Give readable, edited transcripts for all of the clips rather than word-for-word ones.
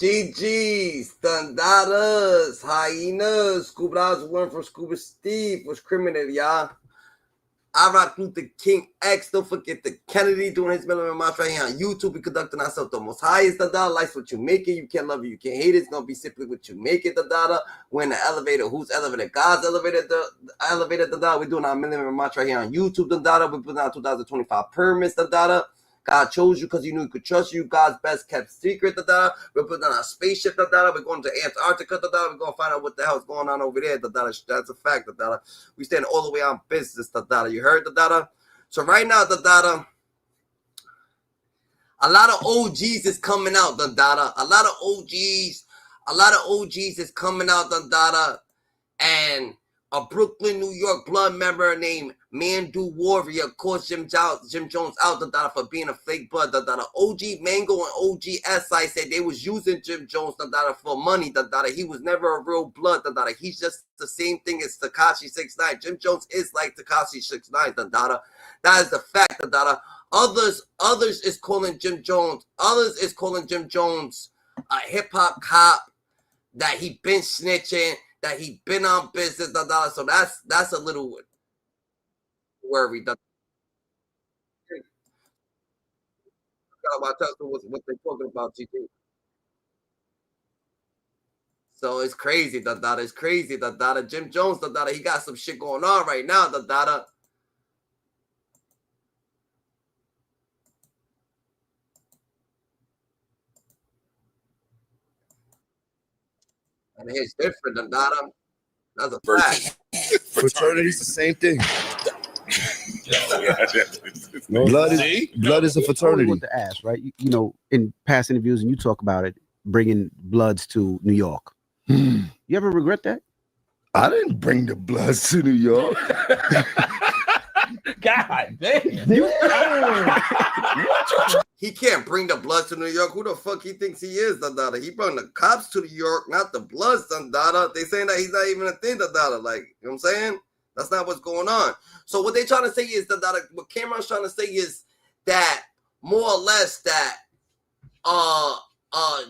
GG's, Thundadas, Hyenas, Scuba Dogs, one from Scuba Steve was criminal, y'all. I rock Luther King X. Don't forget the Kennedy doing his million march right here on YouTube. We conducting ourselves the most highest. Thundada likes what you make it. You can't love it, you can't hate it. It's gonna be simply what you make it. Thundada. We're in the elevator. Who's elevator? God's elevator. The elevator. Thundada. We're doing our million march right here on YouTube. Thundada. We're putting out 2025 permits. Thundada. God chose you because you knew he could trust you. God's best kept secret. We're putting on a spaceship. We're going to Antarctica. We're going to find out what the hell is going on over there. That's a fact. We stand all the way on business. You heard? So right now, a lot of OGs is coming out. A lot of OGs is coming out. And a Brooklyn, New York blood member named Mandu Warrior caught Jim Jones out for being a fake blood. OG Mango and OG SI said they was using Jim Jones for money. He was never a real blood. He's just the same thing as Tekashi 6ix9ine. Jim Jones is like Tekashi 6ix9ine. That is the fact. Others is calling Jim Jones. Others is calling Jim Jones a hip hop cop. That he been snitching. That he been on business. So that's a little worried. What they talking about, GG. So it's crazy. It's crazy. Jim Jones. He got some shit going on right now. And it's different. That's a fact. Fraternity's the same thing. Blood is a fraternity. I want to ask, right? You know, in past interviews, and you talk about it, bringing Bloods to New York. You ever regret that? I didn't bring the Bloods to New York. God damn. He can't bring the Bloods to New York. Who the fuck he thinks he is, He brought the cops to New York, not the Bloods, They saying that he's not even a thing, Like, you know what I'm saying? That's not what's going on. So what they trying to say is what Cameron's trying to say is that more or less that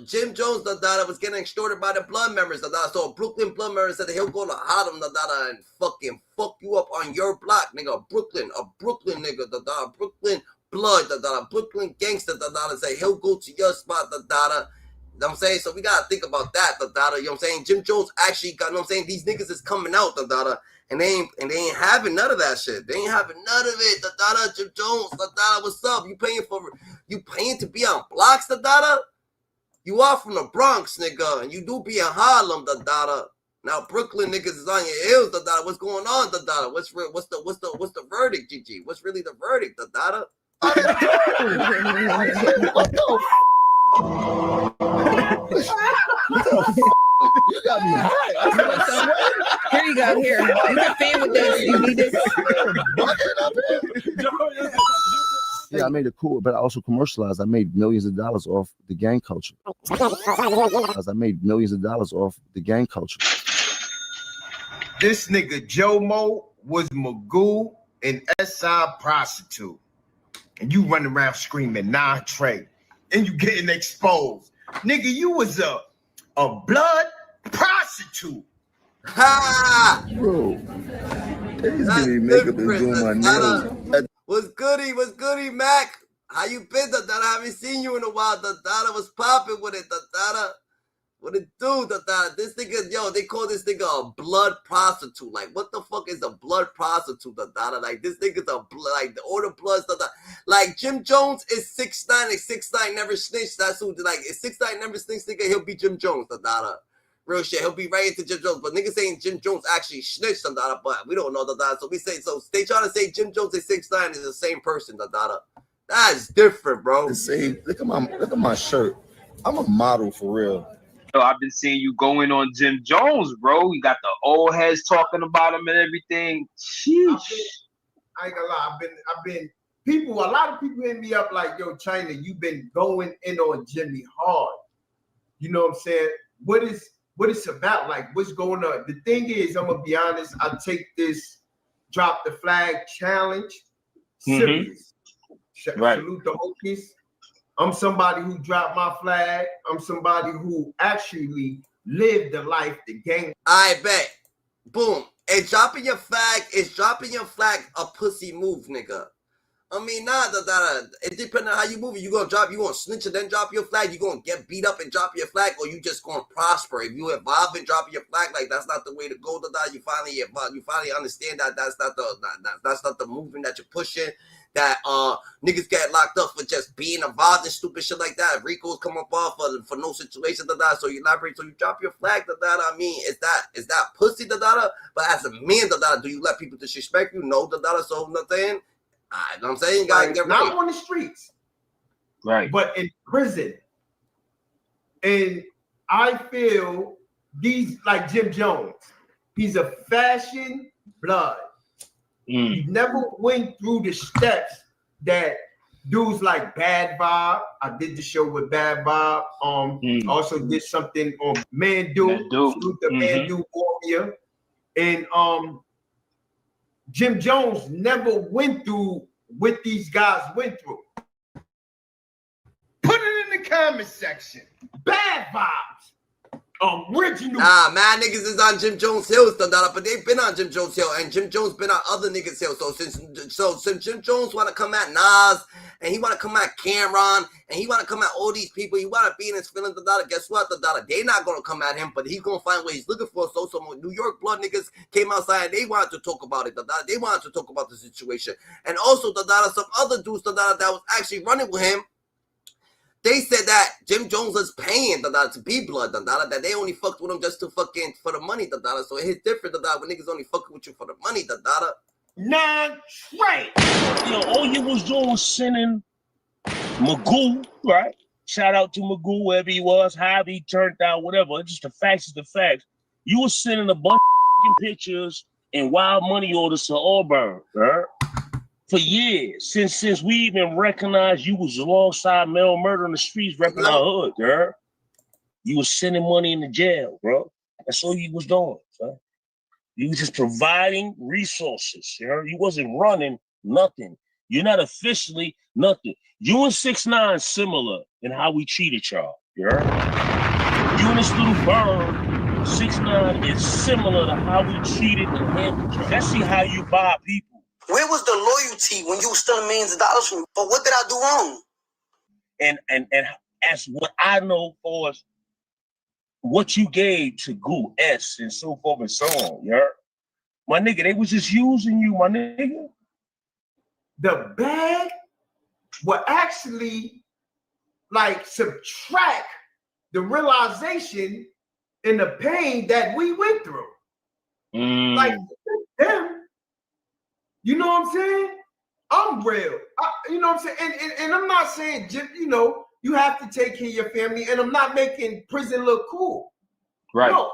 Jim Jones was getting extorted by the blood members. So a Brooklyn blood member said that he'll go to Harlem and fucking fuck you up on your block, nigga. A Brooklyn nigga, Brooklyn blood, Brooklyn gangster, say he'll go to your spot, You know what I'm saying? So we gotta think about that, You know what I'm saying? Jim Jones actually got, you know what I'm saying? These niggas is coming out, and they ain't having none of that shit. They ain't having none of it, Jim Jones, what's up? You paying to be on blocks, You are from the Bronx, nigga, and you do be in Harlem, Now Brooklyn niggas is on your heels, What's going on, What's the verdict, GG? What's really the verdict, What You got me high. Here you go. Here, you can fan with this. You need this. Yeah, I made it cool, but I also commercialized. I made millions of dollars off the gang culture. This nigga Jomo was MANGOO and SI prostitute. And you running around screaming, nah, Trey. And you getting exposed. Nigga, you was a blood prostitute. Ha! Bro, they just give me makeup and doing my nails. What's goody, Mac? How you been, I haven't seen you in a while, was popping with it, What it do, This nigga, yo, they call this nigga a blood prostitute. Like, what the fuck is a blood prostitute, Like, this nigga's a blood, like, all the bloods, Like, Jim Jones is 6ix9ine, and 6ix9ine never snitched. That's who, like, if 6ix9ine never snitched, nigga, he'll be Jim Jones, Real shit, he'll be right into Jim Jones. But niggas saying Jim Jones actually snitched, but we don't know, So we say, so they trying to say Jim Jones and 6ix9ine is the same person, That is different, bro. The same. Look at my shirt. I'm a model for real. So I've been seeing you going on Jim Jones, bro. You got the old heads talking about him and everything. Sheesh. I ain't gonna lie. I've been a lot of people hit me up like, yo, China, you've been going in on Jimmy hard. You know what I'm saying? What it's about, like what's going on. The thing is, I'm gonna be honest, I take this drop the flag challenge serious. Right. Salute the Hokies. I'm somebody who dropped my flag. I'm somebody who actually lived the life, the gang. I bet. Boom. And dropping your flag a pussy move, nigga. I mean, it depends on how you move it. You gonna snitch and then drop your flag. You gonna get beat up and drop your flag, or you just gonna prosper. If you evolve and drop your flag, like that's not the way to go. You finally understand that that's not the movement that you're pushing. That niggas get locked up for just being involved in stupid shit like that. Rico's come up off for no situation. So you elaborate. So you drop your flag. I mean, is that pussy? But as a man, do you let people disrespect you? No. So nothing. You know what I'm saying? You gotta get not on the streets, right? But in prison. And I feel these like Jim Jones. He's a fashion blood. He never went through the steps that dudes like Bad Bob. I did the show with Bad Bob. Also did something on Mandu. The Mandu Warrior. And Jim Jones never went through what these guys went through. Put it in the comment section. Bad Vibes. Original. Nah, man, niggas is on Jim Jones Hills, but they've been on Jim Jones Hill, and Jim Jones been on other niggas' Hill. So since Jim Jones want to come at Nas, and he want to come at Cameron, and he want to come at all these people, he want to be in his feelings, guess what, they not going to come at him, but he's going to find what he's looking for. So some New York blood niggas came outside, and they wanted to talk about it, they wanted to talk about the situation. And also, some other dudes, that was actually running with him, they said that Jim Jones was paying to be blood, that they only fucked with him just to fucking for the money, so it's different, when niggas only fucking with you for the money, Non-trade. All you was doing was sending MANGOO, right? Shout out to MANGOO, wherever he was, however he turned out, whatever. It's just the facts is the facts. You was sending a bunch of pictures and wild money orders to Auburn, right? For years, since we even recognized you was alongside Mel Murder in the streets, repping our hood, girl. You was sending money in the jail, bro. That's all you was doing, son. You was just providing resources, you know? You wasn't running nothing. You're not officially nothing. You and 6ix9ine similar in how we treated y'all, you know? You and this little bird, 6ix9ine is similar to how we treated and handled y'all. Let's see how you buy people. Where was the loyalty when you were stealing millions of dollars from me? But what did I do wrong? And as what I know for what you gave to Goo S and so forth and so on, yeah. My nigga, they was just using you, my nigga. The bag will actually like subtract the realization and the pain that we went through. Like them. You know what I'm saying? I'm real. You know what I'm saying? And I'm not saying, you have to take care of your family, and I'm not making prison look cool. Right. No,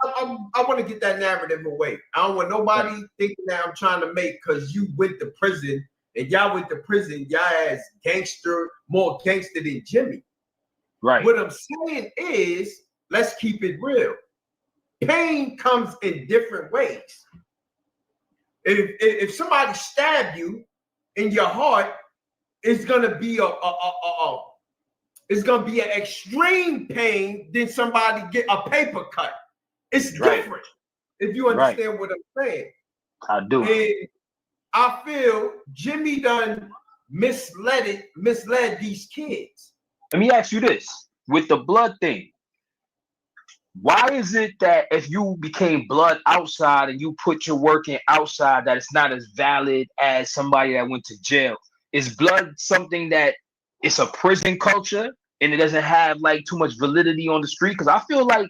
I want to get that narrative away. I don't want nobody thinking that I'm trying to make because you went to prison and y'all went to prison, y'all as more gangster than Jimmy. Right. What I'm saying is, let's keep it real. Pain comes in different ways. If somebody stabbed you in your heart, it's gonna be an extreme pain than somebody get a paper cut. It's different. If you understand what I'm saying. I do. And I feel Jimmy done misled these kids. Let me ask you this: with the blood thing, why is it that if you became blood outside and you put your work in outside, that it's not as valid as somebody that went to jail? Is blood something that it's a prison culture and it doesn't have like too much validity on the street? Because I feel like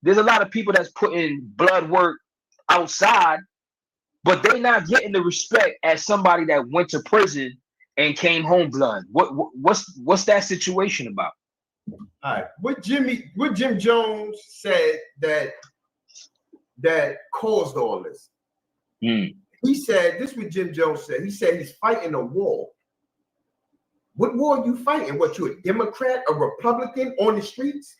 there's a lot of people that's putting blood work outside, but they're not getting the respect as somebody that went to prison and came home blood. What's that situation about? All right, what Jim Jones said that caused all this. He said, this is what Jim Jones said. He said he's fighting a war. What war are you fighting? What, you a Democrat, a Republican on the streets?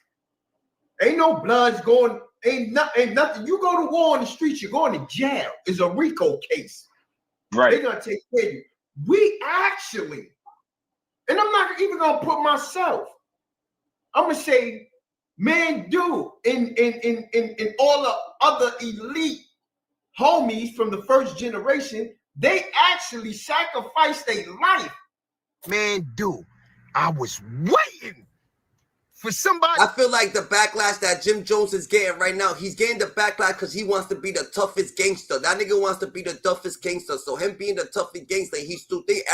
Ain't no bloods going, ain't nothing. You go to war on the streets, you're going to jail. It's a RICO case. Right. They're gonna take care of you. We actually, and I'm not even gonna put myself. I'm gonna say Mandu and all the other elite homies from the first generation, they actually sacrificed their life. Mandu, I was waiting for somebody. I feel like the backlash that Jim Jones is getting right now, he's getting the backlash because he wants to be the toughest gangster. That nigga wants to be the toughest gangster. So him being the toughest gangster, he still think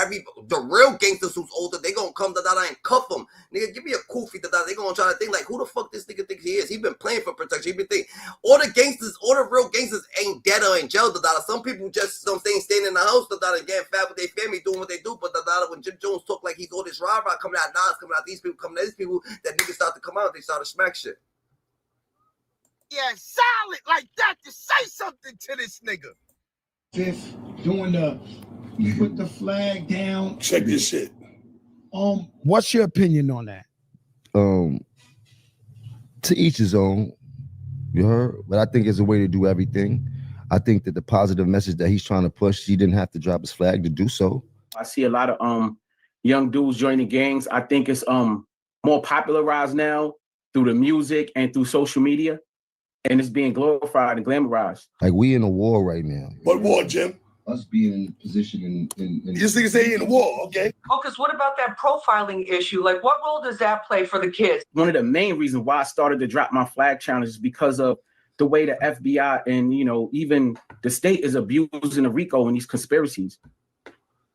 the real gangsters who's older, they gonna come to that and cuff him. Nigga, give me a kufi to that. They gonna try to think like, who the fuck this nigga thinks he is? He been playing for protection. He been thinking all the gangsters, all the real gangsters ain't dead or in jail. Some people just staying in the house and getting fat with their family, doing what they do. But when Jim Jones talk like he's all this rah-rah coming out, Nas coming out, these people coming out, these people, that niggas start to come out, they start to smack shit. Yeah, silent like that to say something to this nigga. Just doing you put the flag down. Check this shit. What's your opinion on that? To each his own. You heard? But I think it's a way to do everything. I think that the positive message that he's trying to push, he didn't have to drop his flag to do so. I see a lot of young dudes joining gangs. I think it's more popularized now through the music and through social media, and it's being glorified and glamorized. Like, we in a war right now. What war, Jim? Us being in position in This nigga say he in a war, okay? Focus, what about that profiling issue? Like, what role does that play for the kids? One of the main reasons why I started to drop my flag challenge is because of the way the FBI and, even the state is abusing the RICO in these conspiracies.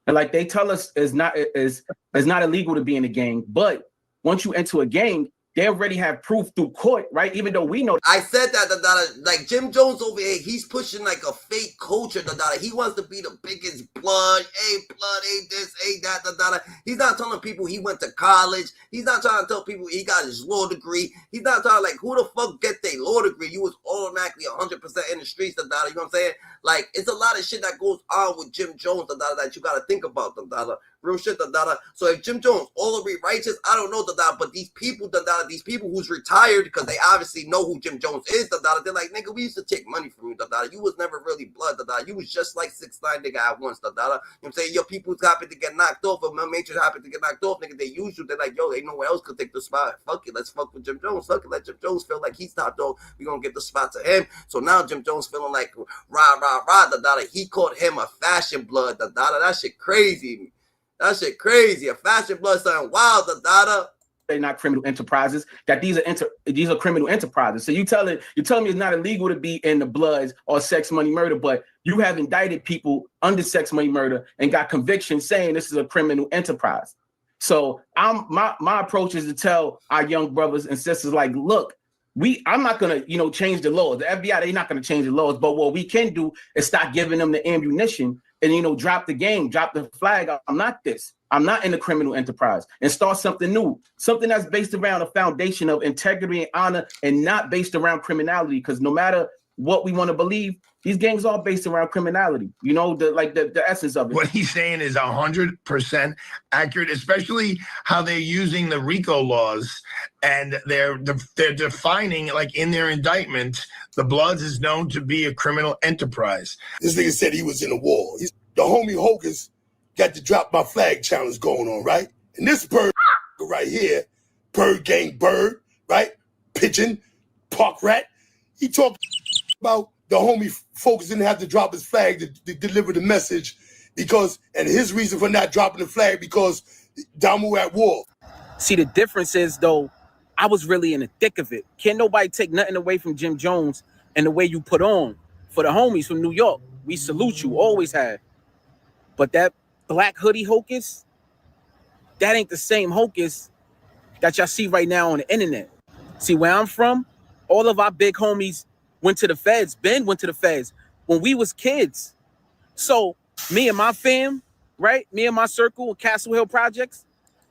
And like they tell us it's not illegal to be in a gang, but once you enter a gang, they already have proof through court, right? Even though we know. I said that, like Jim Jones over here, he's pushing like a fake culture, he wants to be the biggest blood, ain't this, ain't that, He's not telling people he went to college. He's not trying to tell people he got his law degree. He's not trying to, like, who the fuck get their law degree? You was automatically 100% in the streets, you know what I'm saying? Like, it's a lot of shit that goes on with Jim Jones, that you gotta think about, real shit, So if Jim Jones all the way righteous, I don't know, but these people, these people who's retired because they obviously know who Jim Jones is, they're like, nigga, we used to take money from you, you was never really blood, you was just like 6ix9ine nigga at once, you know what I'm saying? Your people's happy to get knocked off, or my matrix happy to get knocked off, nigga, they use you, they're like, yo, ain't no one else could take the spot, fuck it, let's fuck with Jim Jones, fuck it, let Jim Jones feel like he's top dog, we gonna get the spot to him. So now Jim Jones feeling like rah, he called him a fashion blood, that shit crazy. That shit crazy. A fashion blood something wild, They're not criminal enterprises. That these are criminal enterprises. So you telling me it's not illegal to be in the Bloods or sex, money, murder, but you have indicted people under sex, money, murder and got convictions saying this is a criminal enterprise. So my approach is to tell our young brothers and sisters, like, look, I'm not gonna change the laws. The FBI, they're not gonna change the laws, but what we can do is start giving them the ammunition and drop the game, drop the flag. I'm not this. I'm not in the criminal enterprise, and start something new, something that's based around a foundation of integrity and honor, and not based around criminality. Because no matter what we want to believe, these gangs are based around criminality. The essence of it. What he's saying is 100% accurate, especially how they're using the RICO laws, and they're defining, like, in their indictment, the Bloods is known to be a criminal enterprise. This nigga said he was in a war. The homie Hogan's got to drop my flag challenge going on, right? And this bird right here, bird gang bird, right? Pigeon, park rat. He talked about the homie Focus didn't have to drop his flag to deliver the message and his reason for not dropping the flag because Damu at war. See, the difference is, though, I was really in the thick of it. Can't nobody take nothing away from Jim Jones and the way you put on. For the homies from New York, we salute you, always have. But that black hoodie hocus, that ain't the same hocus that y'all see right now on the internet. See, where I'm from, all of our big homies went to the feds. Ben went to the feds when we was kids. So me and my fam, right? Me and my circle, Castle Hill Projects.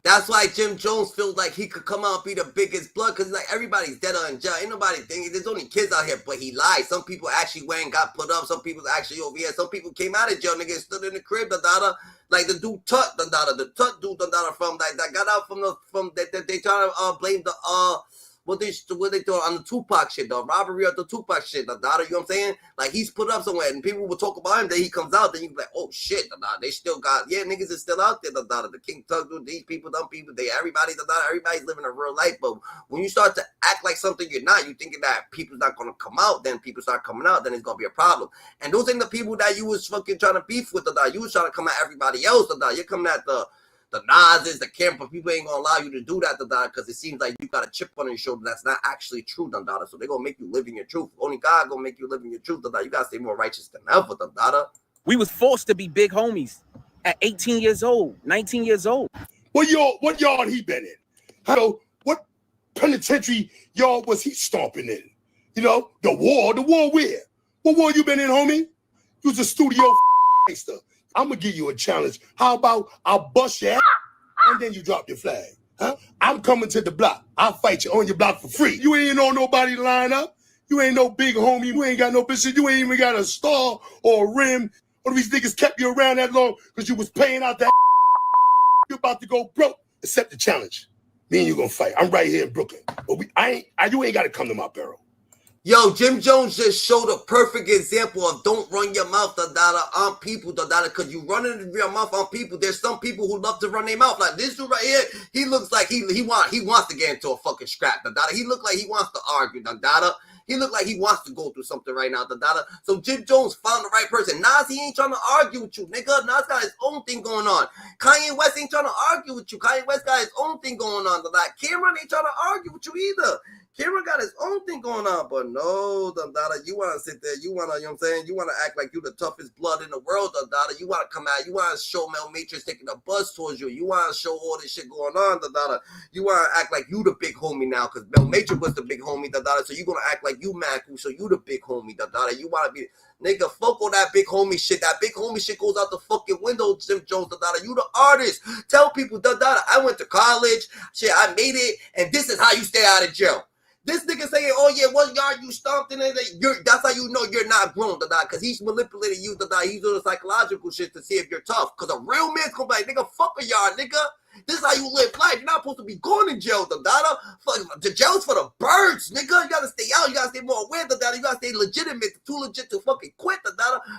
That's why Jim Jones feels like he could come out and be the biggest blood, because like everybody's dead or in jail. Ain't nobody thinking there's only kids out here, but he lied. Some people actually went and got put up. Some people actually over here. Some people came out of jail, niggas stood in the crib, like the dude Tut, the Tut dude, from that got out they trying to blame the what they doing on the Tupac shit, the robbery of the Tupac shit, the daughter, you know what I'm saying? Like, he's put up somewhere, and people will talk about him, then he comes out, then you be like, oh shit, the daughter, they still got, yeah, niggas is still out there, the daughter, the King Tug, these people, dumb people, everybody's living a real life, but when you start to act like something you're not, you thinking that people's not gonna come out, then people start coming out, then it's gonna be a problem. And those ain't the people that you was fucking trying to beef with, the daughter, you was trying to come at everybody else, the daughter, you're coming at the Nas's, the camp, but people ain't gonna allow you to do that, because it seems like you got a chip on your shoulder that's not actually true, so they're gonna make you live in your truth. Only God gonna make you live in your truth, you gotta stay more righteous than ever, We was forced to be big homies at 18 years old, 19 years old. What yard he been in? How, what penitentiary yard was he stomping in? You know, the war where? What war you been in, homie? You was a studio gangster. I'm gonna give you a challenge. How about I'll bust your ass and then you drop your flag? Huh? I'm coming to the block. I'll fight you on your block for free. You ain't on nobody line up. You ain't no big homie. You ain't got no business. You ain't even got a star or a rim. Or these niggas kept you around that long because you was paying out that. You're about to go broke. Accept the challenge. Me and you gonna fight. I'm right here in Brooklyn. But you ain't gotta come to my barrel. Yo, Jim Jones just showed a perfect example of don't run your mouth, on people, because you running your mouth on people. There's some people who love to run their mouth. Like this dude right here, he looks like he wants to get into a fucking scrap, He look like he wants to argue, He look like he wants to go through something right now, So Jim Jones found the right person. Nas, he ain't trying to argue with you, nigga. Nas got his own thing going on. Kanye West ain't trying to argue with you. Kanye West got his own thing going on, Cameron ain't trying to argue with you either. Cameron got his own thing going on, but no, you want to sit there, you want to, you know what I'm saying? You want to act like you the toughest blood in the world, You want to come out, you want to show Mel Matrix taking a bus towards you. You want to show all this shit going on, You want to act like you the big homie now, because Mel Matrix was the big homie, so you going to act like you MANGOO, so you the big homie, You want to be, nigga, fuck all that big homie shit. That big homie shit goes out the fucking window, Jim Jones, You the artist. Tell people, I went to college, shit, I made it, and this is how you stay out of jail. This nigga saying, oh yeah, what yard you stomped in? That's how you know you're not grown, because he's manipulating you, He's doing the psychological shit to see if you're tough. Because a real man's gonna be like, nigga, fuck a yard, nigga. This is how you live life. You're not supposed to be going to jail, The jail's for the birds, nigga. You gotta stay out. You gotta stay more aware, You gotta stay legitimate, too legit to fucking quit,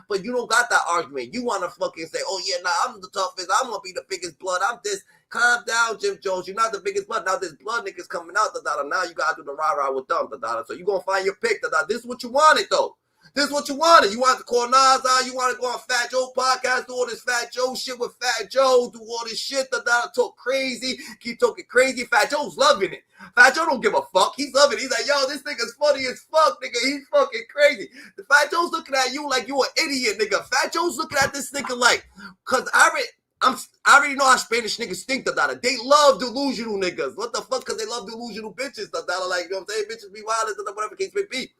But you don't got that argument. You wanna fucking say, oh yeah, nah, I'm the toughest. I'm gonna be the biggest blood. I'm this. Calm down, Jim Jones. You're not the biggest blood. Now there's blood niggas coming out, Now you gotta do the rah-rah with them, So you gonna find your pick, This is what you wanted, though. This is what you wanted. You want to call Nas out. You want to go on Fat Joe podcast, do all this Fat Joe shit with Fat Joe, do all this shit, talk crazy, keep talking crazy. Fat Joe's loving it. Fat Joe don't give a fuck. He's loving it. He's like, yo, this nigga's funny as fuck, nigga. He's fucking crazy. The Fat Joe's looking at you like you an idiot, nigga. Fat Joe's looking at this nigga like, because I already know how Spanish niggas think, They love delusional niggas. What the fuck? Because they love delusional bitches, Like, you know what I'm saying? Bitches be wild, whatever case may be.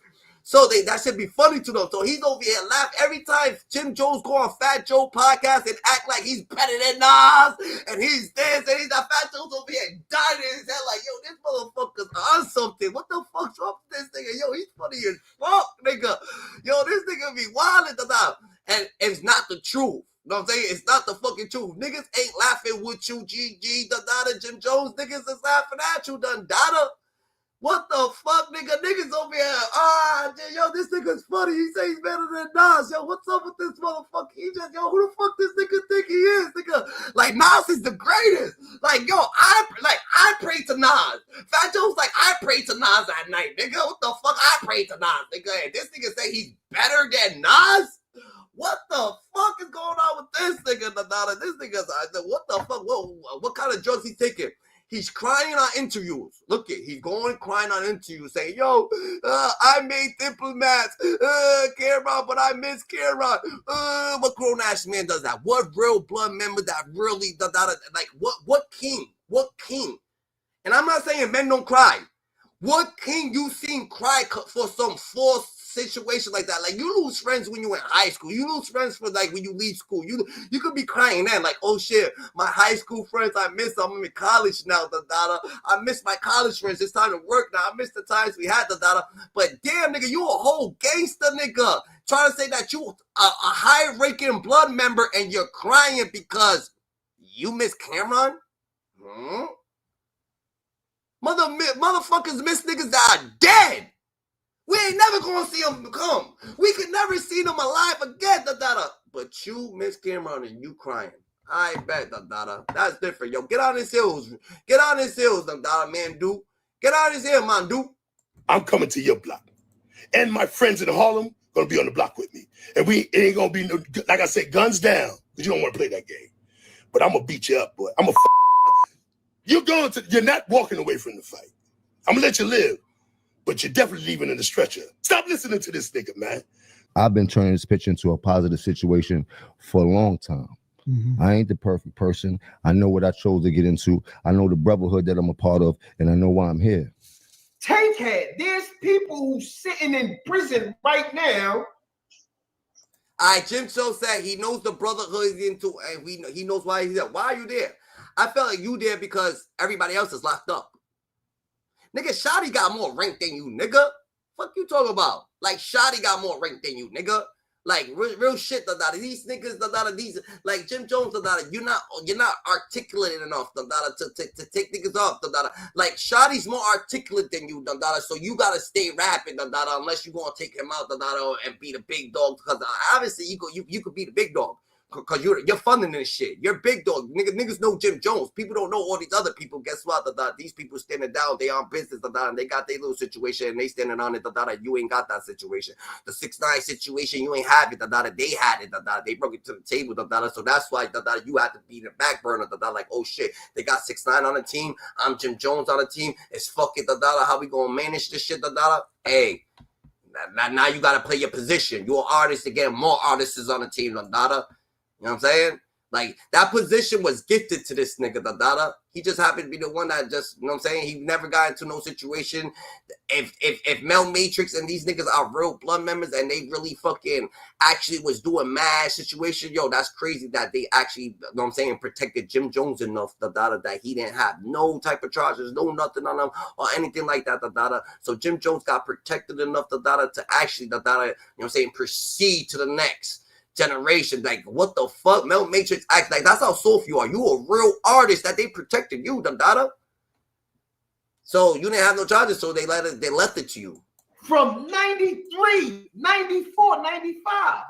So that should be funny to them. So he's over here laugh every time Jim Jones go on Fat Joe podcast and act like he's better than Nas and he's this and he's that. Fat Joe's over here dying in his head like, yo, this motherfucker's on something. What the fuck's wrong with this nigga? Yo, he's funny as fuck, nigga. Yo, this nigga be wildin', and it's not the truth. You know what I'm saying? It's not the fucking truth. Niggas ain't laughing with you, GG, Jim Jones. Niggas is laughing at you, What the fuck, nigga? Niggas over here. Yo, this nigga's funny. He say he's better than Nas. Yo, what's up with this motherfucker? Who the fuck this nigga think he is, nigga? Like, Nas is the greatest. Like, yo, I pray to Nas. Fat Joe's like, I pray to Nas at night, nigga. What the fuck? I pray to Nas, nigga. And this nigga say he's better than Nas? What the fuck is going on with this nigga, This nigga's, what the fuck? What kind of drugs he taking? He's crying on interviews. Look it, he's going crying on interviews saying, yo, I made diplomats, Cameron, but I miss Cameron. What grown-ass man does that? What real blood member that really, like, what king? What king? And I'm not saying men don't cry. What king you seen cry for some false situation like that? Like, you lose friends when you in high school. You lose friends for like when you leave school. You could be crying then, like, oh shit, my high school friends, I miss them. I'm in college now, I miss my college friends. It's time to work now. I miss the times we had, But damn, nigga, you a whole gangster, nigga. Trying to say that you a high-ranking blood member and you're crying because you miss Cameron? Mother motherfuckers miss niggas that are dead. We ain't never gonna see them come. We could never see them alive again, But you miss Cameron and you crying. I bet, That's different, yo. Get on his heels. Get on his heels, Mandu. Get on his heels, Mandu. I'm coming to your block. And my friends in Harlem gonna be on the block with me. And it ain't gonna be no, like I said, guns down, because you don't want to play that game. But I'm gonna beat you up, boy. You're not walking away from the fight. I'm gonna let you live, but you're definitely leaving in the stretcher. Stop listening to this nigga, man. I've been turning this pitch into a positive situation for a long time. I ain't the perfect person. I know what I chose to get into. I know the brotherhood that I'm a part of, and I know why I'm here. Tankhead, there's people who's sitting in prison right now. All right, Jim Cho said he knows the brotherhood he's into, and he knows why he's there. Why are you there? I felt like you there because everybody else is locked up. Nigga, Shotty got more rank than you, nigga. Fuck you talking about? Like, Shotty got more rank than you, nigga. Like, real shit, these niggas, these, like, Jim Jones, you're not articulate enough, to take niggas off, like, Shotty's more articulate than you, so you gotta stay rapping, unless you gonna take him out, and be the big dog, because obviously you could be the big dog. Because you're funding this shit. You're big dog. Niggas know Jim Jones. People don't know all these other people. Guess what? These people standing down. They on business. And they got their little situation. And they standing on it. You ain't got that situation. The 6ix9ine situation, you ain't have it. They had it. They brought it to the table. So that's why you had to be in the back burner. Like, oh shit, they got 6ix9ine on the team. I'm Jim Jones on the team. It's fuck it. How we gonna manage this shit? Hey, now you gotta play your position. You're an artist again. More artists is on the team. You know what I'm saying? Like, that position was gifted to this nigga, He just happened to be the one that just, you know what I'm saying? He never got into no situation. If Mel Matrix and these niggas are real blood members and they really fucking actually was doing mad situation, yo, that's crazy that they actually, you know what I'm saying, protected Jim Jones enough, that he didn't have no type of charges, no nothing on him or anything like that, So Jim Jones got protected enough, to actually, you know what I'm saying, proceed to the next generation. Like, what the fuck? Mel Matrix act like that's how soft you are. You a real artist that they protected you, So you didn't have no charges, so they left it to you. From 93, 94, 95,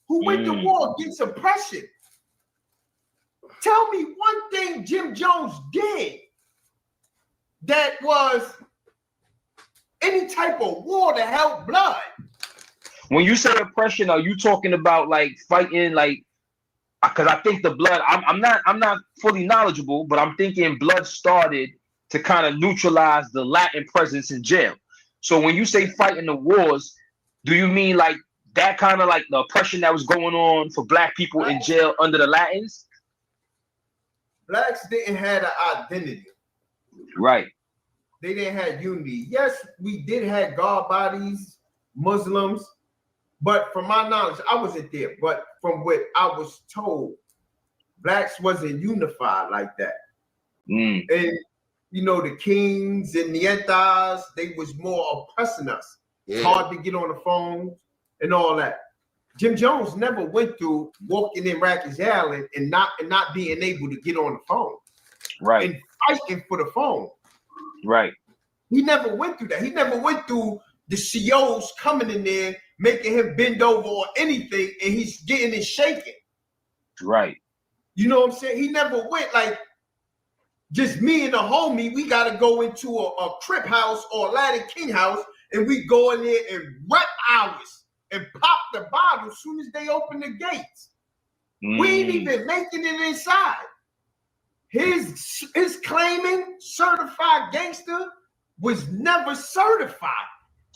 who went to war against oppression. Tell me one thing Jim Jones did that was any type of war to help blood. When you say oppression, are you talking about like fighting, like, because I think the blood, I'm not fully knowledgeable, but I'm thinking blood started to kind of neutralize the Latin presence in jail. So when you say fighting the wars, do you mean like that kind of like the oppression that was going on for black people in jail under the Latins? Blacks didn't have an identity. Right. They didn't have unity. Yes, we did have God bodies, Muslims. But from my knowledge, I wasn't there. But from what I was told, blacks wasn't unified like that. And, you know, the kings and Nietas, they was more oppressing us. Yeah. It's hard to get on the phone and all that. Jim Jones never went through walking in Rikers Island and not being able to get on the phone. Right. And fighting for the phone. Right. He never went through that. He never went through the COs coming in there, making him bend over or anything, and he's getting it shaking. Right. You know what I'm saying? He never went like, just me and the homie, we got to go into a Crip house or a Latin King house, and we go in there and rep ours and pop the bottle as soon as they open the gates. We ain't even making it inside. His claiming certified gangster was never certified.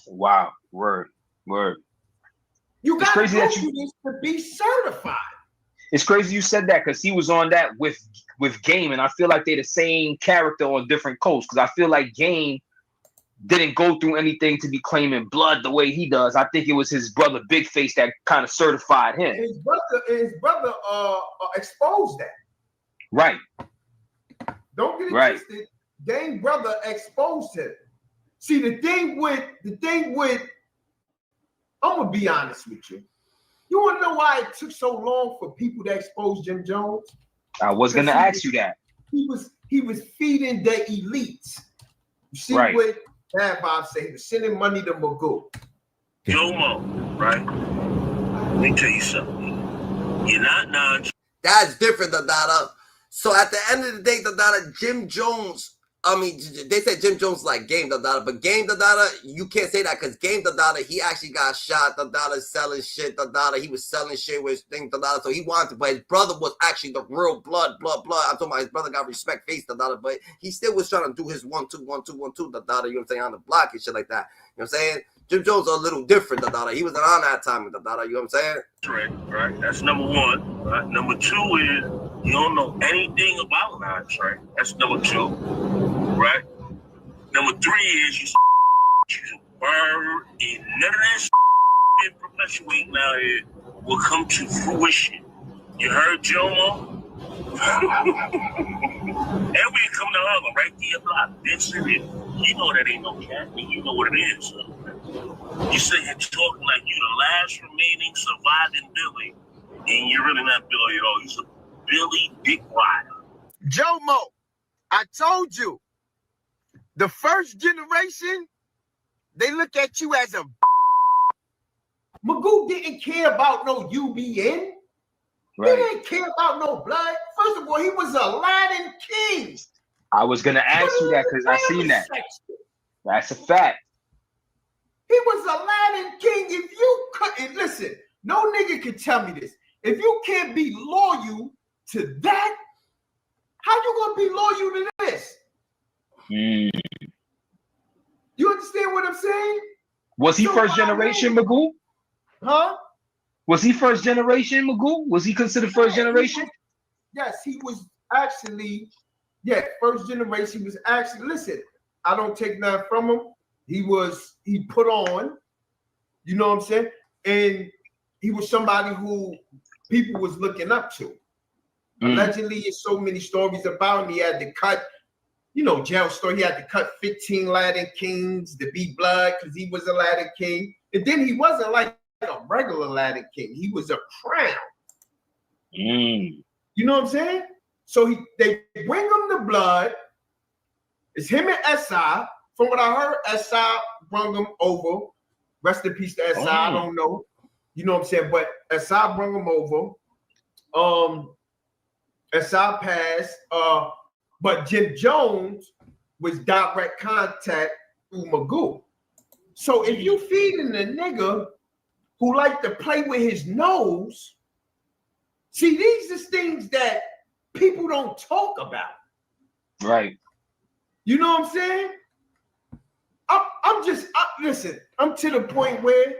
Wow. Word. You got to go through this to be certified. It's crazy you said that because he was on that with Game, and I feel like they're the same character on different coasts. Because I feel like Game didn't go through anything to be claiming blood the way he does. I think it was his brother Big Face that kind of certified him. His brother exposed that. Right. Don't get it twisted. Game brother exposed him. See, the thing with, I'm gonna be honest with you. You wanna know why it took so long for people to expose Jim Jones? I was gonna ask you that. He was feeding the elites. You see what Bad Bob said? He was sending money to MANGOO. Joe Mo, right? Let me tell you something. You're not non. That's different, Dada. So at the end of the day, Dada, Jim Jones. I mean, they said Jim Jones like Game Dada, but Game Dada, you can't say that because Game Dada, he actually got shot. Dada selling shit. Dada, he was selling shit with things. Dada, so he wanted to, but his brother was actually the real blood. I'm talking about his brother got respect face, Dada, but he still was trying to do his 1-2, 1-2, 1-2, Dada. You know what I'm saying, on the block and shit like that. You know what I'm saying? Jim Jones a little different, Dada. He wasn't on that time, Dada. You know what I'm saying? Right. That's number one. Right. Number two is you don't know anything about Notch, right? That's number two. Right. Number three is you bird and none of that in perpetuating out here will come to fruition. You heard, Jomo? And we come to Harlem right to your block. This is it. You know that ain't no cat. You know what it is. So. You sit here talking like you the last remaining surviving Billy, and you're really not Billy at all. You're a Billy Dick Rider. Jomo, I told you. The first generation, they look at you as a MANGOO didn't care about no UBN. Right. He didn't care about no blood. First of all, he was a Latin king. I was gonna ask you that because I seen that. That's a fact. He was a Latin king. If you couldn't listen, no nigga can tell me this. If you can't be loyal to that, how you gonna be loyal to this? You understand what I'm saying? Was he first generation MANGOO? Huh? Was he first generation MANGOO? Was he considered first generation? Yes, he was actually, first generation. He was actually, listen, I don't take nothing from him. He put on, you know what I'm saying? And he was somebody who people was looking up to. Allegedly, there's so many stories about him. He had to cut, jail story. He had to cut 15 Latin kings to be blood because he was a Latin king. And then he wasn't like a regular Latin king. He was a crown. You know what I'm saying? So they bring him the blood. It's him and SI. From what I heard, SI brung him over. Rest in peace to SI. I don't know. You know what I'm saying? But SI brung him over. SI passed. But Jim Jones was direct contact through MANGOO. So if you feeding a nigga who like to play with his nose, see, these are things that people don't talk about. Right. You know what I'm saying? Listen, I'm to the point where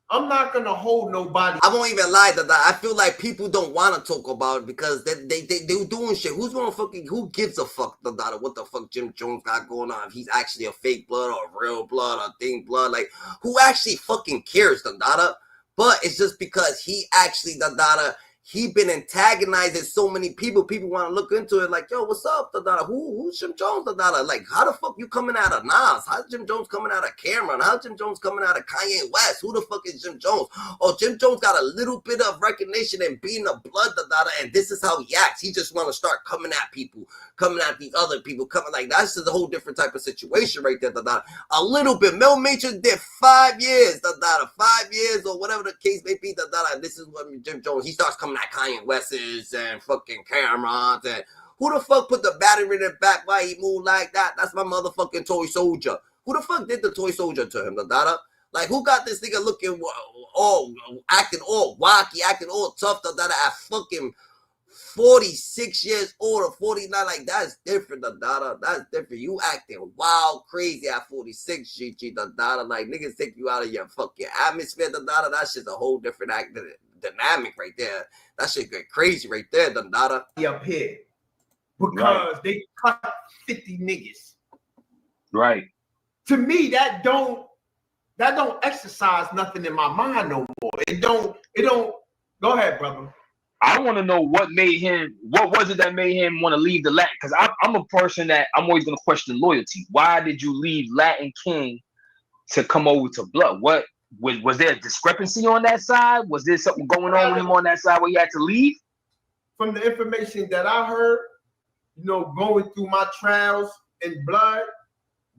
I'm not gonna hold nobody. I won't even lie to that. I feel like people don't want to talk about it because they doing shit. Who gives a fuck about what the fuck Jim Jones got going on? If he's actually a fake blood or a real blood or thing blood, like who actually fucking cares, Dada? But it's just because he actually he been antagonizing so many people. People want to look into it like, yo, what's up, Dada? Who's Jim Jones, Dada? Like, how the fuck you coming out of Nas? How's Jim Jones coming out of Cameron? How's Jim Jones coming out of Kanye West? Who the fuck is Jim Jones? Oh, Jim Jones got a little bit of recognition and being a blood, Dada, and this is how he acts. He just want to start coming at people, coming at these other people, coming like that's just a whole different type of situation right there, Dada. A little bit. Mel Matrix did 5 years, Dada, 5 years or whatever the case may be, Dada. This is what Jim Jones, he starts coming at Kanye West's and fucking Cameron's and who the fuck put the battery in the back while he moved like that? That's my motherfucking toy soldier. Who the fuck did the toy soldier to him, Dada? Like who got this nigga looking all acting all wacky, acting all tough, Dada, at fucking 46 years old or 49? Like that's different, Dada. That's different. You acting wild, crazy at 46, GG, Dada. Like niggas take you out of your fucking atmosphere, Dada. That shit's a whole different dynamic right there. That shit get crazy right there, Dada. Up here because they cut 50 niggas. Right. To me, that don't exercise nothing in my mind no more. It don't. Go ahead, brother. I want to know what was it that made him want to leave the Latin? Because I'm a person that I'm always going to question loyalty. Why did you leave Latin King to come over to Blood? What was there a discrepancy on that side? Was there something going on with him on that side where he had to leave? From the information that I heard, going through my trials in Blood,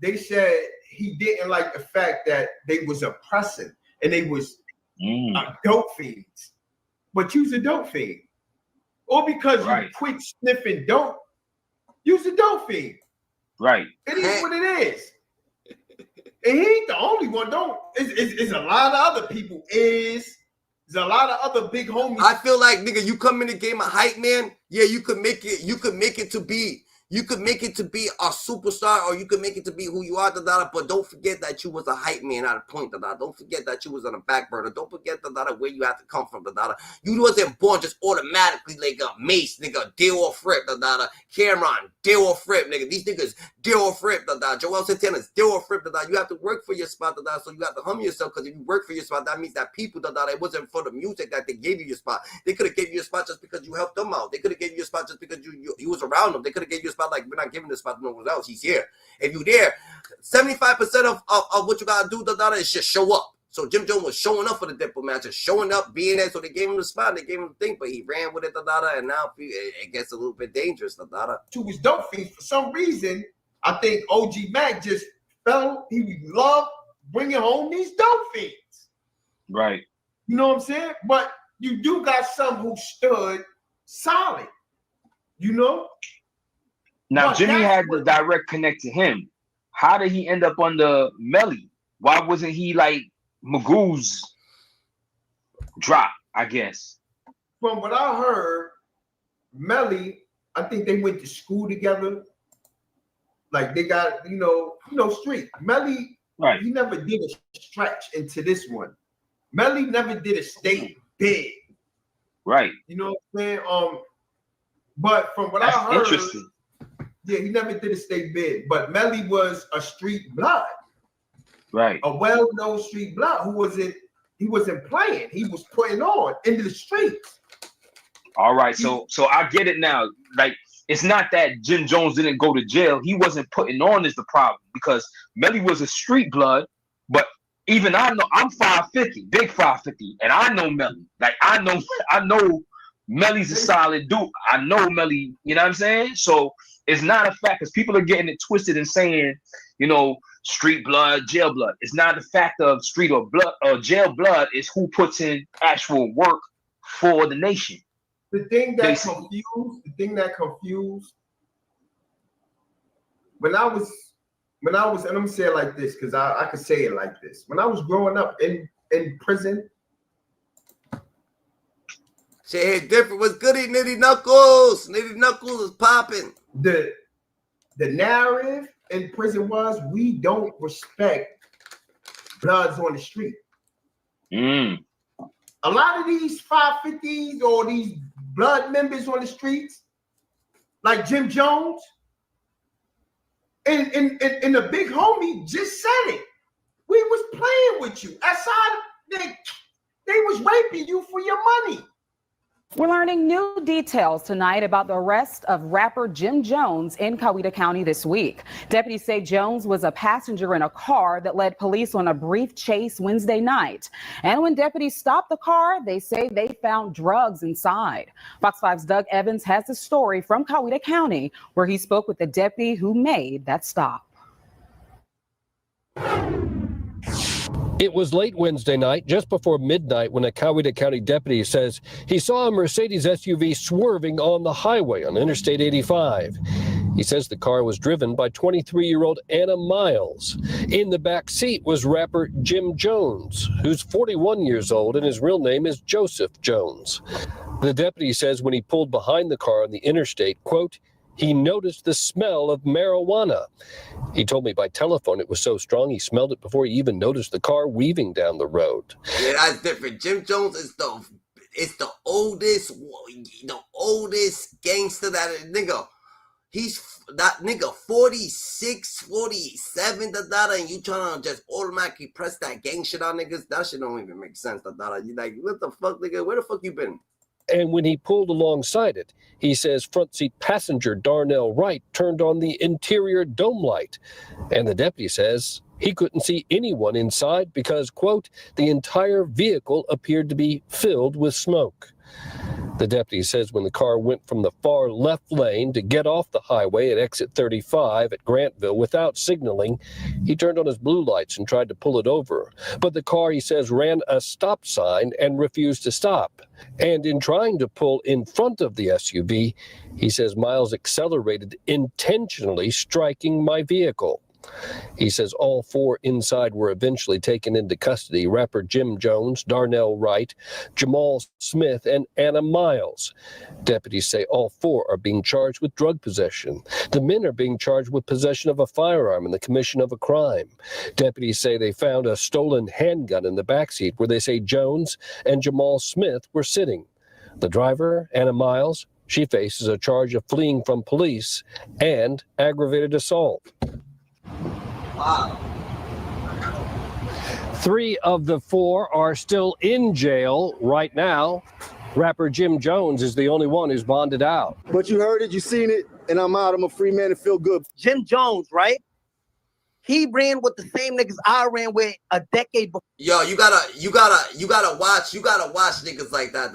they said he didn't like the fact that they was oppressing and they was dope fiends. But you's a dope fiend. Or because you quit sniffing dope, you's a dope fiend. Right. It is what it is. And he ain't the only one. It's a lot of other people. There's a lot of other big homies. I feel like, nigga, you come in the game a hype man, yeah, you could make it to be a superstar, or you could make it to be who you are, but don't forget that you was a hype man at a point, don't forget that you was on a back burner. Don't forget where you have to come from, You wasn't born just automatically like a Mace, nigga, deal or flip, Cameron, deal or flip, nigga. These niggas deal or flip, Joel Santana's deal or flip, You have to work for your spot, so you have to humble yourself, because if you work for your spot, that means that people, it wasn't for the music that they gave you your spot. They could have gave you a spot just because you helped them out. They could have gave you a spot just because you was around them. They could have gave you a spot like, we're not giving this spot to no one else. He's here. If you there, 75% of what you gotta do, is just show up. So Jim Jones was showing up for the Diplomats, just showing up, being there. So they gave him the spot, they gave him the thing, but he ran with it, and now it gets a little bit dangerous, To his dope fiends, for some reason, I think OG Mac just felt he loved bringing home these dope fiends. Right. You know what I'm saying? But you do got some who stood solid. You know? Now, but Jimmy had the direct connect to him. How did he end up under Melly? Why wasn't he like MANGOO's drop, I guess? From what I heard, Melly, I think they went to school together. Like they got, street. Melly, he never did a stretch into this one. Melly never did a state big. Right. You know what I'm saying? But from what I heard, interesting. Yeah, he never did a state bid, but Melly was a street blood, right? A well-known street blood he wasn't playing, he was putting on into the streets. All right, so I get it now. Like, it's not that Jim Jones didn't go to jail; he wasn't putting on is the problem, because Melly was a street blood. But even I know I'm 5'50", big 5'50", and I know Melly. Like I know Melly's a solid dude. I know Melly. You know what I'm saying? So. It's not a fact, because people are getting it twisted and saying, street blood, jail blood. It's not the fact of street or blood or jail blood. It's who puts in actual work for the nation. The thing that confused, when I was, and I'm gonna say it like this because I could say it like this. When I was growing up in prison. Shit hit different. What's goody, Nitty Knuckles? Nitty Knuckles is popping. The narrative in prison was we don't respect bloods on the street. A lot of these 550s or these blood members on the streets, like Jim Jones, and the big homie just said it. We was playing with you. Outside, they was raping you for your money. We're learning new details tonight about the arrest of rapper Jim Jones in Coweta County this week. Deputies say Jones was a passenger in a car that led police on a brief chase Wednesday night. And when deputies stopped the car, they say they found drugs inside. Fox 5's Doug Evans has the story from Coweta County, where he spoke with the deputy who made that stop. It was late Wednesday night, just before midnight, when a Coweta County deputy says he saw a Mercedes SUV swerving on the highway on Interstate 85. He says the car was driven by 23-year-old Anna Miles. In the back seat was rapper Jim Jones, who's 41 years old, and his real name is Joseph Jones. The deputy says when he pulled behind the car on the interstate, quote, he noticed the smell of marijuana. He told me by telephone it was so strong he smelled it before he even noticed the car weaving down the road. Yeah, that's different. Jim Jones is the oldest gangster that nigga. He's that nigga 46, 47, and you trying to just automatically press that gang shit on niggas. That shit don't even make sense. You like, what the fuck, nigga? Where the fuck you been? And when he pulled alongside it, he says front seat passenger Darnell Wright turned on the interior dome light. And the deputy says he couldn't see anyone inside because, quote, the entire vehicle appeared to be filled with smoke. The deputy says when the car went from the far left lane to get off the highway at exit 35 at Grantville without signaling, he turned on his blue lights and tried to pull it over. But the car, he says, ran a stop sign and refused to stop. And in trying to pull in front of the SUV, he says Miles accelerated, intentionally striking my vehicle. He says all four inside were eventually taken into custody: rapper Jim Jones, Darnell Wright, Jamal Smith, and Anna Miles. Deputies say all four are being charged with drug possession. The men are being charged with possession of a firearm and the commission of a crime. Deputies say they found a stolen handgun in the backseat where they say Jones and Jamal Smith were sitting. The driver, Anna Miles, she faces a charge of fleeing from police and aggravated assault. Wow. 3 of the 4 are still in jail right now. Rapper Jim Jones is the only one who's bonded out. But you heard it, you seen it, and I'm out. I'm a free man and feel good. Jim Jones, right? He ran with the same niggas I ran with a decade before. Yo, you gotta watch niggas like that,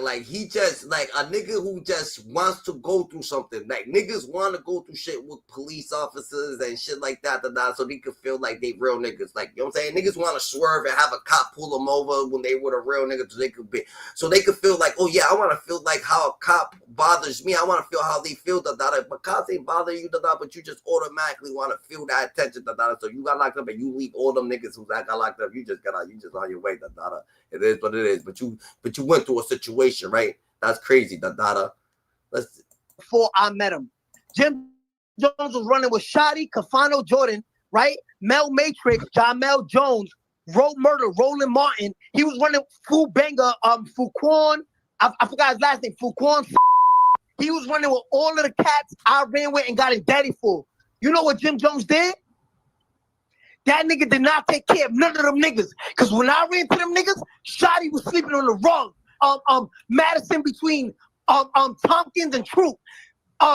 like he just like a nigga who just wants to go through something. Like niggas want to go through shit with police officers and shit like that, so they can feel like they real niggas. Like, you know what I'm saying? Niggas want to swerve and have a cop pull them over when they were a real nigga, so they could feel like, oh yeah, I want to feel like how a cop bothers me. I want to feel how they feel, but cops ain't bother you, but you just automatically want to feel that attention, so you got locked up and you leave all them niggas who got locked up. You just on your way, It is what it is. But you went through a situation, right? That's crazy, Before I met him, Jim Jones was running with Shotty, Cafano Jordan, right? Mel Matrix, Jamel Jones, Road Murder, Roland Martin. He was running Fu Banger, Fuquan. I forgot his last name, Fuquan. He was running with all of the cats I ran with and got indebted for. You know what Jim Jones did? That nigga did not take care of none of them niggas. Cause when I ran to them niggas, Shotty was sleeping on the rug. Madison between Tompkins and Troop.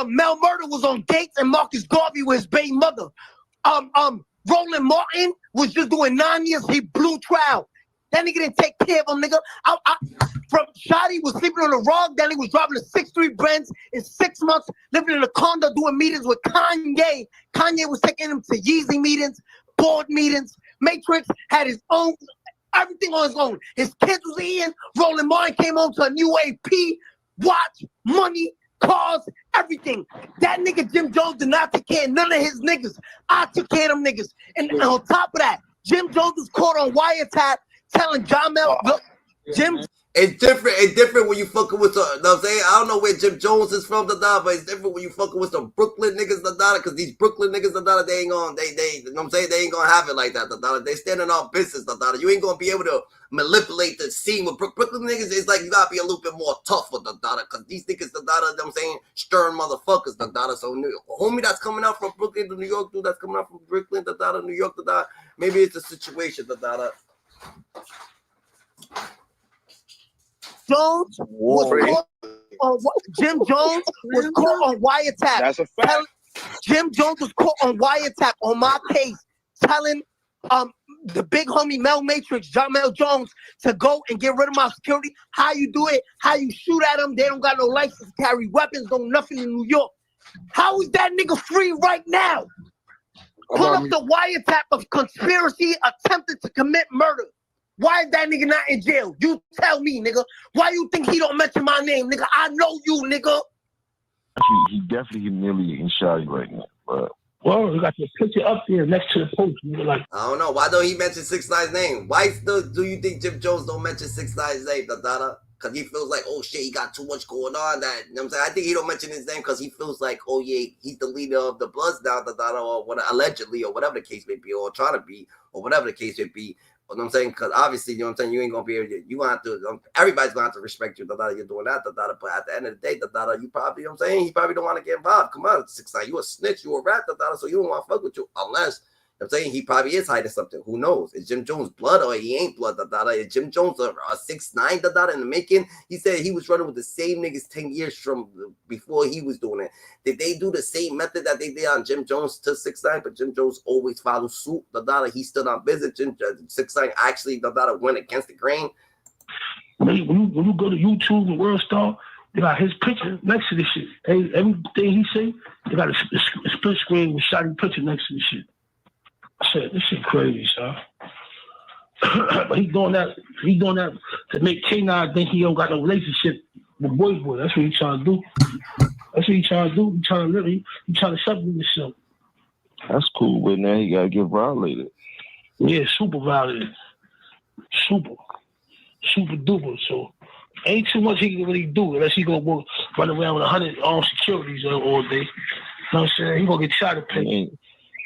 Mel Murder was on Gates and Marcus Garvey with his baby mother. Roland Martin was just doing 9 years. He blew trial. That nigga didn't take care of him, nigga. From Shotty was sleeping on the rug. That nigga was driving a 6'3" Benz in 6 months, living in a condo, doing meetings with Kanye. Kanye was taking him to Yeezy meetings, board meetings. Matrix had his own, everything on his own. His kids was eating. Roland Martin came home to a new AP, watch, money, cars, everything. That nigga Jim Jones did not take care of none of his niggas. I took care of them niggas. And on top of that, Jim Jones was caught on wiretap telling Jamel, look, Jim. It's different when you fucking with some, you know what I'm saying? I don't know where Jim Jones is from, but it's different when you fucking with some Brooklyn niggas, because these Brooklyn niggas, they ain't gonna, you know what I'm saying? They ain't gonna have it like that, They standing on business, You ain't gonna be able to manipulate the scene with Brooklyn niggas. It's like you gotta be a little bit more tougher, because these niggas, you know what I'm saying? Stern motherfuckers, So homie that's coming out from Brooklyn to New York, dude that's coming out from Brooklyn, New York, maybe it's a situation, Jones was caught on, Jim Jones was caught on wiretap. That's a fact. Jim Jones was caught on wiretap on my case, telling the big homie Mel Matrix, Jamel Jones, to go and get rid of my security. How you do it? How you shoot at them? They don't got no license to carry weapons, no nothing in New York. How is that nigga free right now? Pull up the wiretap of conspiracy, attempted to commit murder. Why is that nigga not in jail? You tell me, nigga. Why you think he don't mention my name, nigga? I know you, nigga. He definitely humiliating Shotty right now, but well, you got your picture up there next to the post. Like, I don't know. Why don't he mention 6ix9ine's name? Why do you think Jim Jones don't mention 6ix9ine's name, Because he feels like, oh shit, he got too much going on. That, you know what I'm saying? I think he don't mention his name because he feels like, oh yeah, he's the leader of the Bloods now, or what, allegedly, or whatever the case may be, or trying to be, or whatever the case may be. You know what I'm saying? Because obviously, you know what I'm saying, you ain't gonna be able to, you gonna have to, everybody's gonna have to respect you, you're doing that, but at the end of the day, you probably, you know what I'm saying, he probably don't want to get involved. Come on, 6ix9ine, you a snitch, you a rat, so you don't want to fuck with you, unless, you know what I'm saying, he probably is hiding something. Who knows? Is Jim Jones blood or he ain't blood? Is Jim Jones a 6ix9ine in the making? He said he was running with the same niggas 10 years from before he was doing it. Did they do the same method that they did on Jim Jones to 6ix9ine? But Jim Jones always followed suit. He stood on business. 6ix9ine actually went against the grain. When you go to YouTube and World Star, They got his picture next to this shit. Everything he say, they got a split screen with Shotty picture next to this shit. I said, this shit crazy, son. But he doing that to make K9 think he don't got no relationship with Boy. That's what he trying to do. That's what he trying to do. He trying to live. He trying to separate himself. That's cool, but now he gotta get violated. Yeah, super violated. Super duper. So ain't too much he can really do unless he gonna run around with 100 armed securities all day. You know what I'm saying? He gonna get shot at pay. He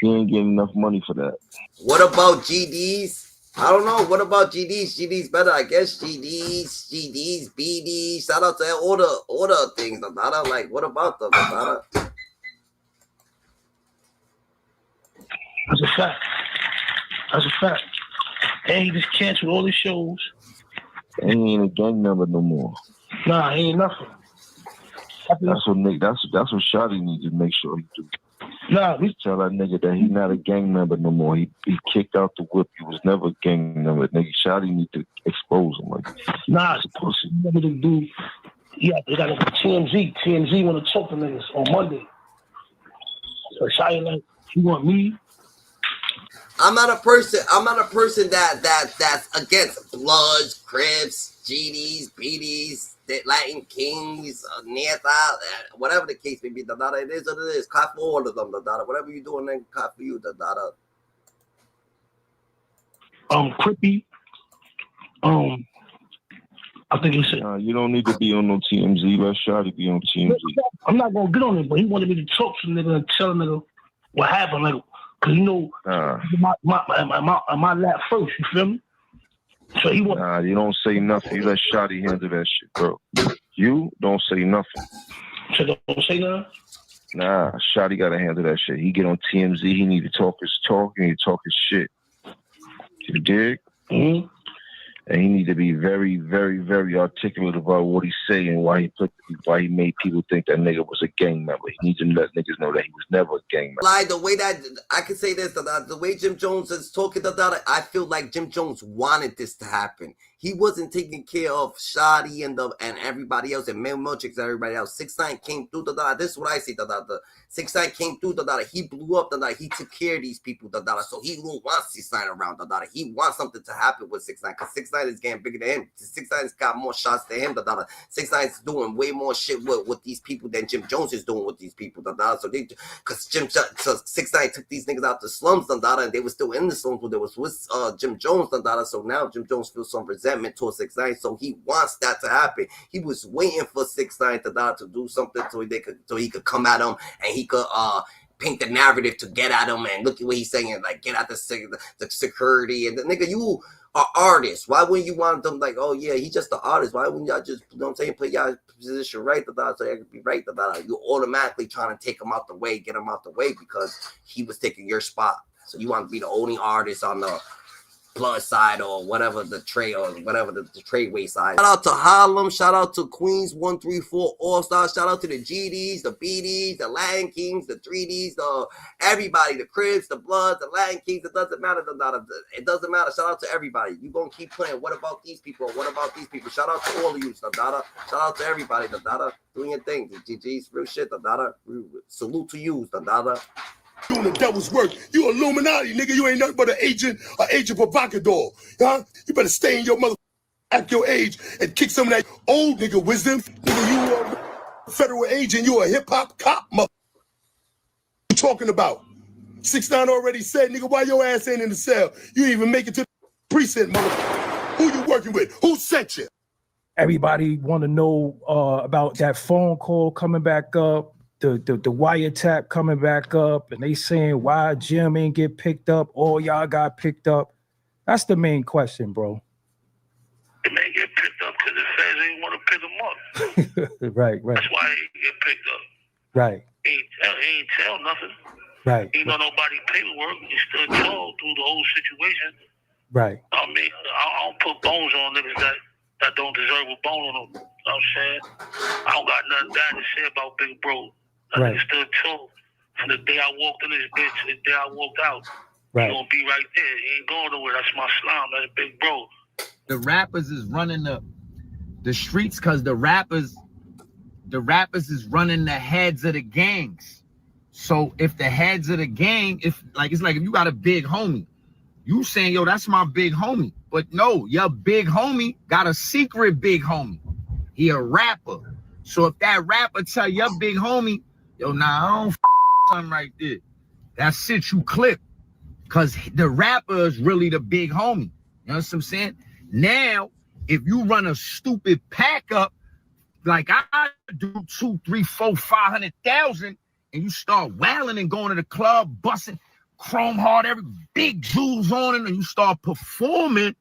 ain't getting enough money for that. What about GDs? I don't know. What about GDs? GDs better, I guess. GDs, BDs. Shout out to all the things. Like, what about them? That's a fact. And he just canceled all his shows. And he ain't a gang member no more. Nah, he ain't nothing. That's what Shotty needs to make sure he do. Nah, we tell that nigga that he's not a gang member no more. He kicked out the whip. He was never a gang member. Nigga, Shotty need to expose him. Like, nah, it's pussy. Never to do. Yeah, they got a TMZ. TMZ want to talk to niggas on Monday. So Shotty like, you want me? I'm not a person that's against Bloods, Crips, GDs, BDs, Latin Kings, Nieta, whatever the case may be. It is what it is. Cop for all of them. Whatever you doing, then cop for you. Crippy. I think he said. You don't need to be on no TMZ. Let Shotty be on TMZ. I'm not gonna get on it, but he wanted me to talk to the nigga and tell the nigga what happened, like, cause you know my lap first. You feel me? So he want. Nah, you don't say nothing. You let Shotty handle that shit, bro. You don't say nothing. So don't say nothing. Nah, Shotty gotta handle that shit. He get on TMZ. He need to talk his talk. He need to talk his shit. You dig? Mm-hmm. And he need to be very, very, very articulate about what he's saying, why he made people think that nigga was a gang member. He needs to let niggas know that he was never a gang member. Like the way that I can say this, the way Jim Jones is talking about it, I feel like Jim Jones wanted this to happen. He wasn't taking care of Shotty and everybody else and Mel Milchix and everybody else. 6ix9ine came through This is what I see. 6ix9ine came through He blew up He took care of these people So he don't want 6ix9ine around He wants something to happen with 6ix9ine because 6ix9ine is getting bigger than him. 6ix9ine's got more shots than him 6ix9ine's doing way more shit with these people than Jim Jones is doing with these people So they because 6ix9ine took these niggas out the slums and they were still in the slums when they was with Jim Jones so now Jim Jones feels some resentment towards 6ix9ine, so he wants that to happen. He was waiting for 6ix9ine to do something so he could come at him and he could paint the narrative to get at him and look at what he's saying, like get at the security and the nigga, you are artists. Why wouldn't you want them like, oh yeah, he's just an artist? Why wouldn't y'all just, you know what I'm saying, play y'all position right so y'all could be right you automatically trying to take him out the way, get him out the way because he was taking your spot. So you want to be the only artist on the Blood side or whatever the trade or whatever the tradeway side. Shout out to Harlem, shout out to Queens 134 All Stars, shout out to the GDs, the BDs, the Latin Kings, the 3Ds, the everybody, the Cribs, the Bloods, the Latin Kings. It doesn't matter. It doesn't matter. Shout out to everybody. You gonna keep playing. What about these people? What about these people? Shout out to all of you, Shout out to everybody, doing your thing. The GGs, real shit, salute to you, Doing the devil's work. You Illuminati, nigga. You ain't nothing but an agent provocateur. Huh? You better stay in your mother at your age and kick some of that old nigga wisdom. Nigga, you are a federal agent. You a hip-hop cop, mother. What you talking about? 6ix9ine already said, nigga, why your ass ain't in the cell? You didn't even make it to the precinct, mother. Who you working with? Who sent you? Everybody want to know about that phone call coming back up. The wiretap coming back up, and they saying why Jim ain't get picked up, all y'all got picked up. That's the main question, bro. They may get picked up because the feds ain't want to pick them up. Right. That's why they get picked up. Right. He ain't tell nothing. Right. Ain't got nobody paperwork. He stood tall through the whole situation. Right. I mean, I don't put bones on niggas that don't deserve a bone on them. You know what I'm saying? I don't got nothing bad to say about Big Bro. Right. I stood tall from the day I walked in this bitch to the day I walked out. Right. He gonna be right there. He ain't going nowhere. That's my slime. That's Big Bro. The rappers is running the streets because the rappers the rappers is running the heads of the gangs. So if the heads of the gang, it's like if you got a big homie, you saying, yo, that's my big homie. But no, your big homie got a secret big homie. He a rapper. So if that rapper tell your big homie, yo, nah, I don't something right there, that shit you clip. Cause the rapper is really the big homie. You know what I'm saying? Now, if you run a stupid pack up, like I do 2, 3, 4, 500,000, and you start wailing and going to the club, busting chrome hard, every big jewels on it, and you start performing,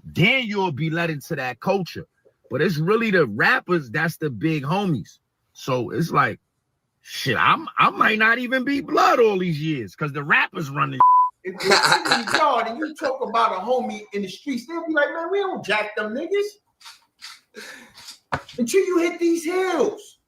then you'll be led into that culture. But it's really the rappers that's the big homies. So it's like, shit, I might not even be blood all these years because the rappers run the If you're in the yard and you talk about a homie in the streets, they'll be like, man, we don't jack them niggas until you hit these hills.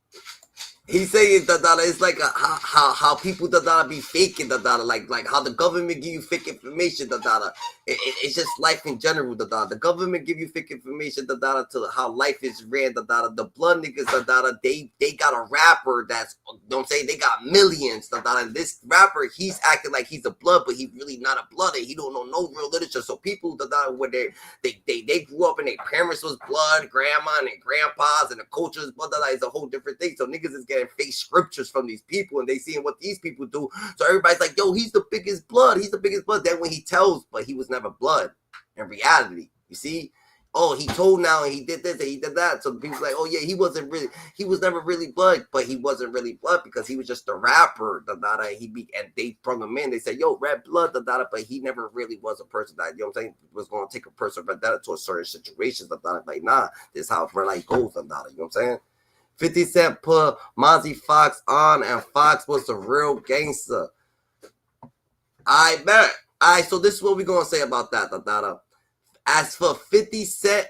He's saying that it's like how people that be faking that like how the government give you fake information that it's just life in general that the government give you fake information that to how life is ran that the blood niggas that they got a rapper that's, don't say they got millions that and this rapper, he's acting like he's a blood, but he's really not a blood and he don't know no real literature. So people that where they grew up and their parents was blood, grandma and their grandpas, and the culture is blood, that is a whole different thing. So niggas is getting fake scriptures from these people and they seeing what these people do. So everybody's like, yo, he's the biggest blood. He's the biggest blood. Then when he tells, but he was never blood in reality. You see? Oh, he told now and he did this and he did that. So people like, oh yeah, he was never really blood, but he wasn't really blood because he was just a rapper. And they brought him in. They said, yo, red blood, but he never really was a person that, you know what I'm saying, was going to take a person vendetta to a certain situation. Like, nah, this is how for like goes. You know what I'm saying? 50 Cent put Mozzie Fox on, and Fox was the real gangster. I bet. All right, so this is what we're gonna say about that. As for 50 Cent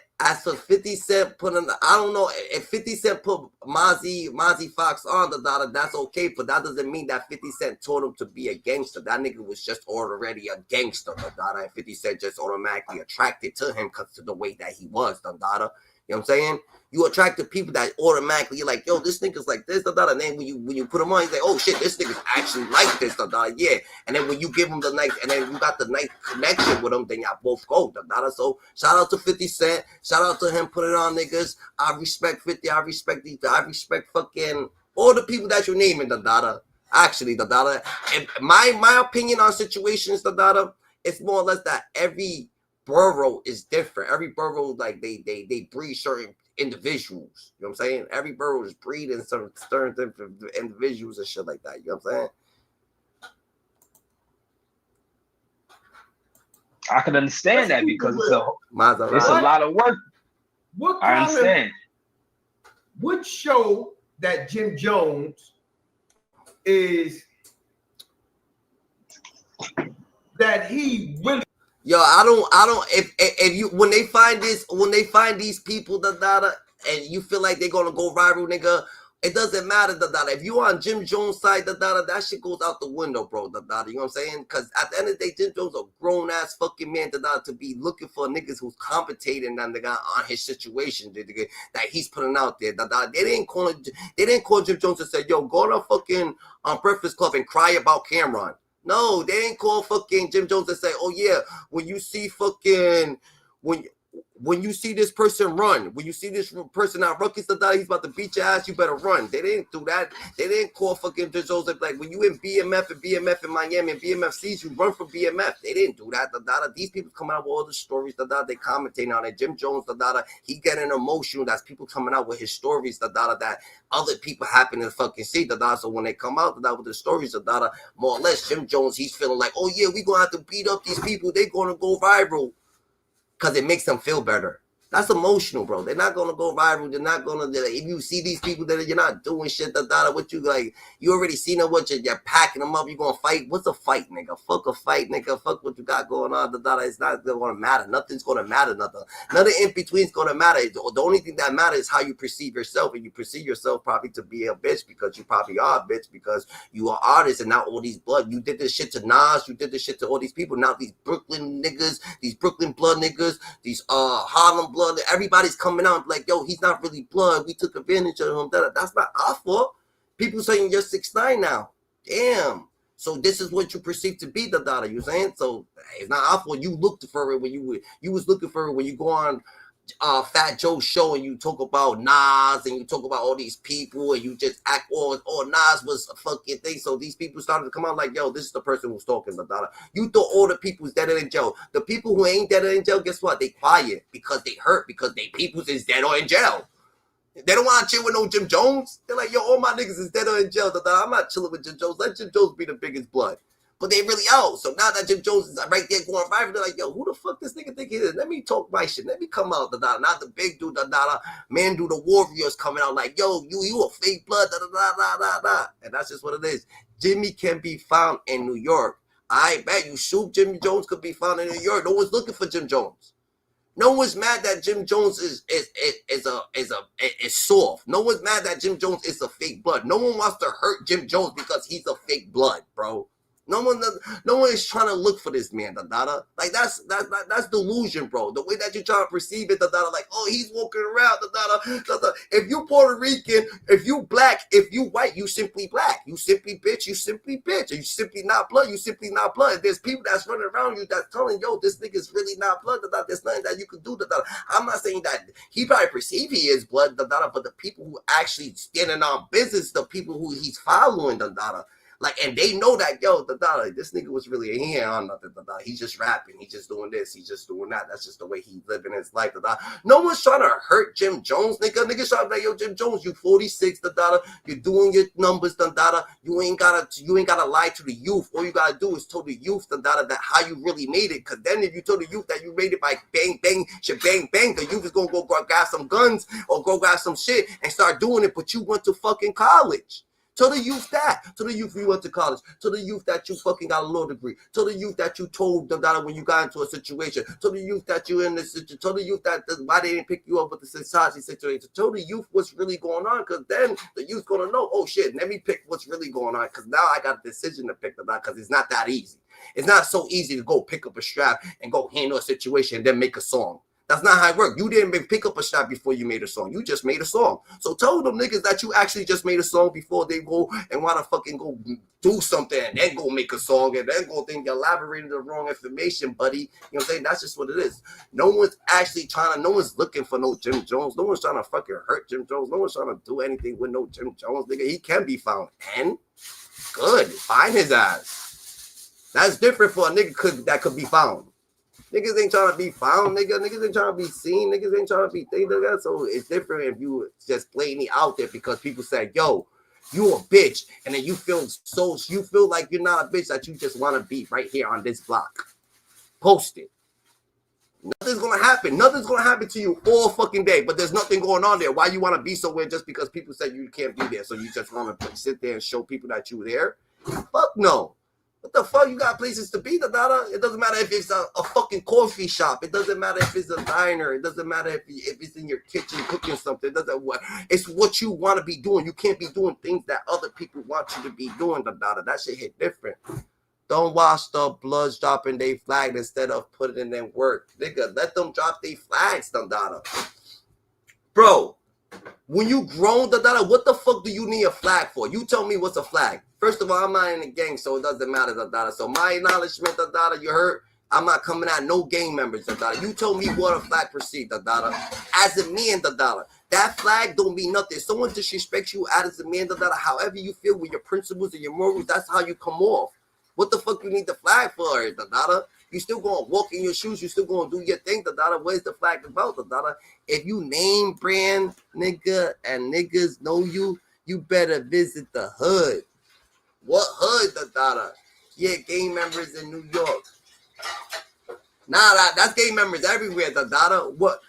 put in, I don't know if 50 Cent put Mozzie Fox on that's okay, but that doesn't mean that 50 Cent told him to be a gangster. That nigga was just already a gangster, and 50 Cent just automatically attracted to him because of the way that he was, You know what I'm saying? You attract the people that automatically you're like, yo, this nigga's like this, and then when you put him on, he's like, oh shit, this nigga's actually like this, yeah. And then when you give him the nice, and then you got the nice connection with him, then y'all both go, So shout out to 50 Cent, shout out to him putting on niggas. I respect 50, I respect fucking all the people that you're naming, Actually, and my opinion on situations, it's more or less that every borough is different. Every borough, like they breed certain individuals. You know what I'm saying? Every borough is breeding some certain individuals and shit like that. You know what I'm saying? I can understand that because it's a lot of work. I understand. Would show that Jim Jones is that he really. Yo, I don't. If you when they find these people and you feel like they're gonna go viral, nigga, it doesn't matter If you on Jim Jones' side, that shit goes out the window, bro. You know what I'm saying? Because at the end of the day, Jim Jones a grown ass fucking man to be looking for niggas who's compensating on his situation that he's putting out there. They didn't call Jim Jones and say, yo, go to fucking Breakfast Club and cry about Cameron. No, they ain't call fucking Jim Jones and say, oh yeah, when you see fucking when you see this person run, when you see this person out ruckus he's about to beat your ass, you better run. They didn't do that. They didn't call fucking Jim Jones like when you in BMF in Miami and BMF sees you, run from BMF. They didn't do that. These people coming out with all the stories they commentating on it. Jim Jones he getting emotional. That's people coming out with his stories that other people happen to fucking see So when they come out with the stories more or less Jim Jones, he's feeling like, oh yeah, we gonna have to beat up these people. They gonna go viral. Because it makes them feel better. That's emotional, bro. They're not gonna go viral. They're not gonna. If you see these people that you're not doing shit, what you like, you already seen them. What you're packing them up. You gonna fight? What's a fight, nigga? Fuck a fight, nigga. Fuck what you got going on. It's not gonna matter. Nothing's gonna matter. Nothing in between's gonna matter. The only thing that matters is how you perceive yourself, and you perceive yourself probably to be a bitch because you probably are a bitch because you are artists and not all these blood. You did this shit to Nas. You did this shit to all these people. Now these Brooklyn niggas, these Brooklyn blood niggas, these Harlem blood blood. Everybody's coming out like, yo, he's not really blood. We took advantage of him. That's not our fault. People saying you're 6'9" now. Damn. So this is what you perceive to be the data. You saying? So it's not our fault. You looked for it when you was looking for it when you go on Fat Joe's show and you talk about Nas and you talk about all these people and you just act all Nas was a fucking thing. So these people started to come out like, yo, this is the person who's talking the data. You thought all the people's dead in jail. The people who ain't dead in jail, guess what? They quiet because they hurt because they peoples is dead or in jail. They don't want to chill with no Jim Jones. They're like, yo, all my niggas is dead or in jail. I'm not chilling with Jim Jones. Let Jim Jones be the biggest blood. But they really out. So now that Jim Jones is right there going viral, they're like, yo, who the fuck this nigga think he is? Let me talk my shit. Let me come out. Not the big dude. Mandu, the Warriors coming out like, yo, you a fake blood. And that's just what it is. Jimmy can be found in New York. I bet you shoot Jimmy Jones could be found in New York. No one's looking for Jim Jones. No one's mad that Jim Jones is soft. No one's mad that Jim Jones is a fake blood. No one wants to hurt Jim Jones because he's a fake blood, bro. No one is trying to look for this man, Dada. Like that's delusion, bro. The way that you try to perceive it, Dada, like, oh, he's walking around, Dada. If you Puerto Rican, if you black, if you white, you simply black. You simply bitch, you simply bitch. You simply not blood, you simply not blood. There's people that's running around you that's telling, yo, this nigga's really not blood, Dada. There's nothing that you can do, Dada. I'm not saying that he probably perceive he is blood, Dada, but the people who actually standing on business, the people who he's following, Dada. Like, and they know that, yo, this nigga was really, he ain't on nothing, he's just rapping, he's just doing this, he's just doing that. That's just the way he's living his life, No one's trying to hurt Jim Jones, nigga. Niggas trying to be like, yo, Jim Jones, you 46, you're doing your numbers, you ain't gotta lie to the youth. All you gotta do is tell the youth, that how you really made it. Cause then if you tell the youth that you made it by bang, bang, bang, bang, the youth is gonna go grab some guns or go grab some shit and start doing it, but you went to fucking college. Tell the youth that. Tell the youth you went to college. Tell the youth that you fucking got a law degree. Tell the youth that you told them that when you got into a situation. Tell the youth that you're in this situation. Tell the youth that why they didn't pick you up with the society situation. Tell the youth what's really going on, because then the youth's going to know, oh shit, let me pick what's really going on, because now I got a decision to pick them out, because it's not that easy. It's not so easy to go pick up a strap and go handle a situation and then make a song. That's not how it works. You didn't pick up a shot before you made a song. You just made a song. So tell them niggas that you actually just made a song before they go and want to fucking go do something and then go make a song and then go think you elaborated the wrong information, buddy. You know what I'm saying? That's just what it is. No one's actually no one's looking for no Jim Jones. No one's trying to fucking hurt Jim Jones. No one's trying to do anything with no Jim Jones, nigga. He can be found. And good. Find his ass. That's different for a nigga that could be found. Niggas ain't trying to be found, nigga. Niggas ain't trying to be seen. Niggas ain't trying to be things like that. So it's different if you just blatantly out there because people say, yo, you a bitch. And then you feel like you're not a bitch, that you just want to be right here on this block. Post it. Nothing's going to happen. Nothing's going to happen to you all fucking day. But there's nothing going on there. Why you want to be somewhere just because people say you can't be there? So you just want to sit there and show people that you there? Fuck no. What the fuck? You got places to be, Dada. It doesn't matter if it's a fucking coffee shop. It doesn't matter if it's a diner. It doesn't matter if it's in your kitchen cooking something. It doesn't. It's what you want to be doing. You can't be doing things that other people want you to be doing, Dada. That shit hit different. Don't watch the Bloods dropping their flag instead of putting in their work. Nigga, let them drop their flags, Dada. Bro, when you grown, Dada, what the fuck do you need a flag for? You tell me what's a flag. First of all, I'm not in the gang, so it doesn't matter, Dada. So my acknowledgement, Dada, you heard? I'm not coming at no gang members, Dada. You told me what a flag perceived, Dada. As a man, Dada, that flag don't mean nothing. If someone disrespects you as a man, Dada, however you feel with your principles and your morals, that's how you come off. What the fuck you need the flag for, Dada? You still gonna walk in your shoes. You still gonna do your thing, Dada. Where's the flag about, Dada? If you name brand, nigga, and niggas know you, you better visit the hood. What hood, Dada? Yeah, gang members in New York. Nah, that's gang members everywhere, Dada. What?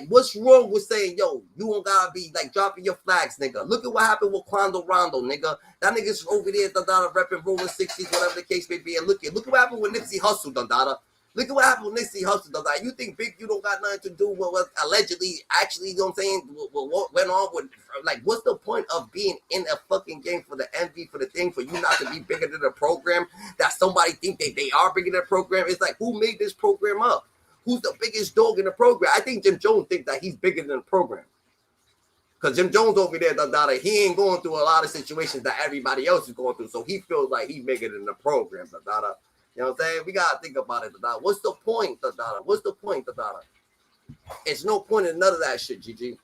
What's wrong with saying, yo, you don't gotta be like dropping your flags, nigga? Look at what happened with Quando Rondo, nigga. That nigga's over there, Dada, repping rolling 60s, whatever the case may be. And look at what happened with Nipsey Hussle, Dada. Look at what happened with Nipsey Hussle, Dada. You think Big, you don't got nothing to do with what allegedly, actually, you know what I'm saying, what went on with, like, what's the point of being in a fucking game for the envy, for the thing, for you not to be bigger than the program, that somebody think they are bigger than the program? It's like, who made this program up? who's the biggest dog in the program. I think Jim Jones thinks that he's bigger than the program. Because Jim Jones over there, he ain't going through a lot of situations that everybody else is going through. So he feels like he's bigger than the program. You know what I'm saying? We got to think about it. What's the point? What's the point? It's no point in none of that shit, GG.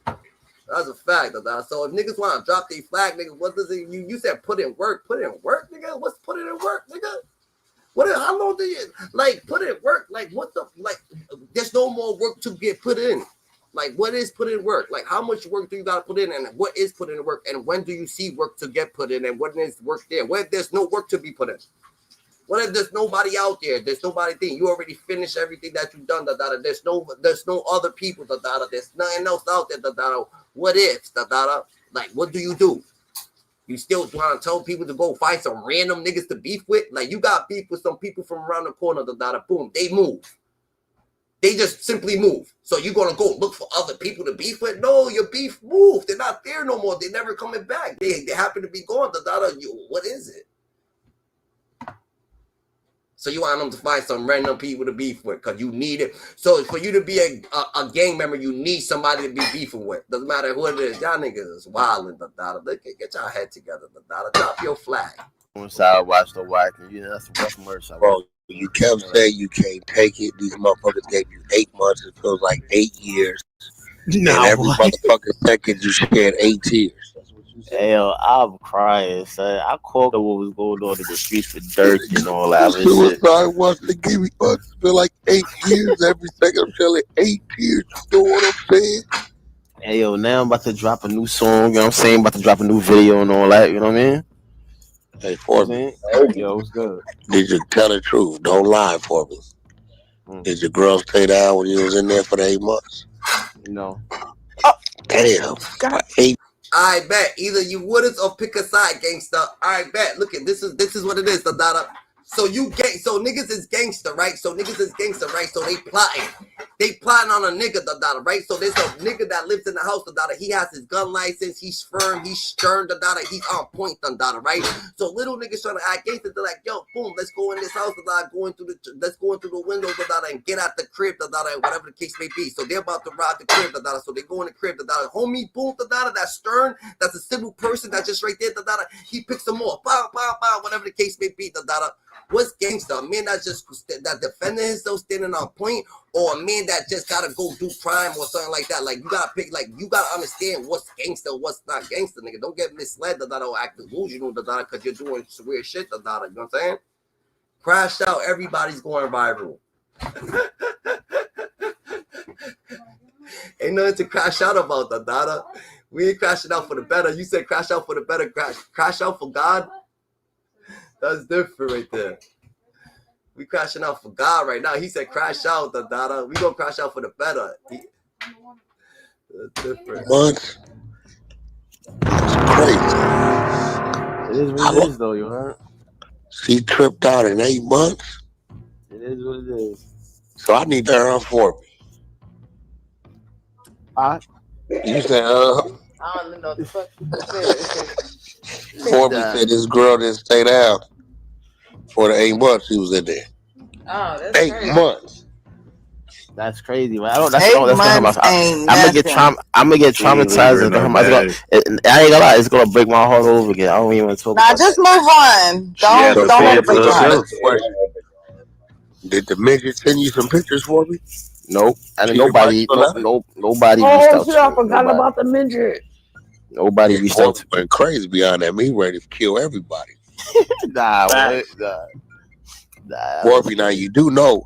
That's a fact. So if niggas want to drop their flag, nigga, what does it? You said put in work, nigga. What's put it in work, nigga? How long do you put in work? There's no more work to get put in. What is put in work? How much work do you gotta put in, and what is put in work, and when do you see work to get put in, and when is work there? What if there's no work to be put in? What if there's nobody out there? There's nobody thing. You already finished everything that you've done. There's no other people. There's nothing else out there. What ifs? What do you do? You still trying to tell people to go find some random niggas to beef with? You got beef with some people from around the corner. Boom, they move. They just simply move. So you're gonna go look for other people to beef with? No, your beef moved. They're not there no more. They're never coming back. They happen to be gone. What is it? So you want them to find some random people to beef with because you need it. So for you to be a gang member, you need somebody to be beefing with. Doesn't matter who it is. Y'all niggas is wilding. Get y'all head together. Drop your flag. I watched the whack, and that's the rough merch. Bro, you kept saying you can't take it. These motherfuckers gave you 8 months. It feels like 8 years. And every motherfucking second you shed 8 tears. Hey, yo, I'm crying, son. I called what was going on in the streets with dirt and all that. Suicide wants to give me months. Feel like 8 years. Every second I'm shelling 8 tears. You know what I'm saying? Hey, yo, now I'm about to drop a new song. You know what I'm saying? About to drop a new video and all that. You know what I mean? Hey, for me. Yo, what's good? Did you tell the truth? Don't lie for me. Did your girl stay down when you was in there for the 8 months? No. Oh, damn. God. 8. I bet either you wouldn't or pick a side, gangster. I bet. Look at this is what it is, So niggas is gangster, right? So they plotting on a nigga, right? So there's a nigga that lives in the house, he has his gun license, he's firm, he's stern, he's on point, right? So little niggas trying to act gangster, they're like, yo, boom, let's go in this house, let's go into the window, and get out the crib, whatever the case may be. So they're about to rob the crib, so they go in the crib, homie, boom, that's stern, that's a civil person, that's just right there, he picks them off, whatever the case may be, What's gangster? A man that defending himself, standing on point, or a man that just gotta go do crime or something like that? You gotta pick. You gotta understand what's gangster, what's not gangster, nigga. Don't get misled, or act delusional, because you're doing weird shit, You know what I'm saying? Crash out. Everybody's going viral. Ain't nothing to crash out about, We ain't crashing out for the better. You said crash out for the better. Crash out for God. That's different right there. We crashing out for God right now. He said crash out, We gonna crash out for the better. That's different. Months. It's crazy. It is what it is, though, you heard? She tripped out in 8 months. It is what it is. So I need her for me. You said, I don't know the fuck. Forbes said this girl didn't stay down for the 8 months he was in there. Oh, that's 8 crazy. months. That's crazy, man. I'm gonna get traumatized. I ain't gonna lie, it's gonna break my heart over again. I don't even want to talk about Just that. move on. Don't let it break your heart. Did the midget send you some pictures for me? Nope. And nobody Oh, shit, I forgot about the midget. Nobody reached out to me. Went crazy beyond that. Me ready to kill everybody. Nah. Warby, now you do know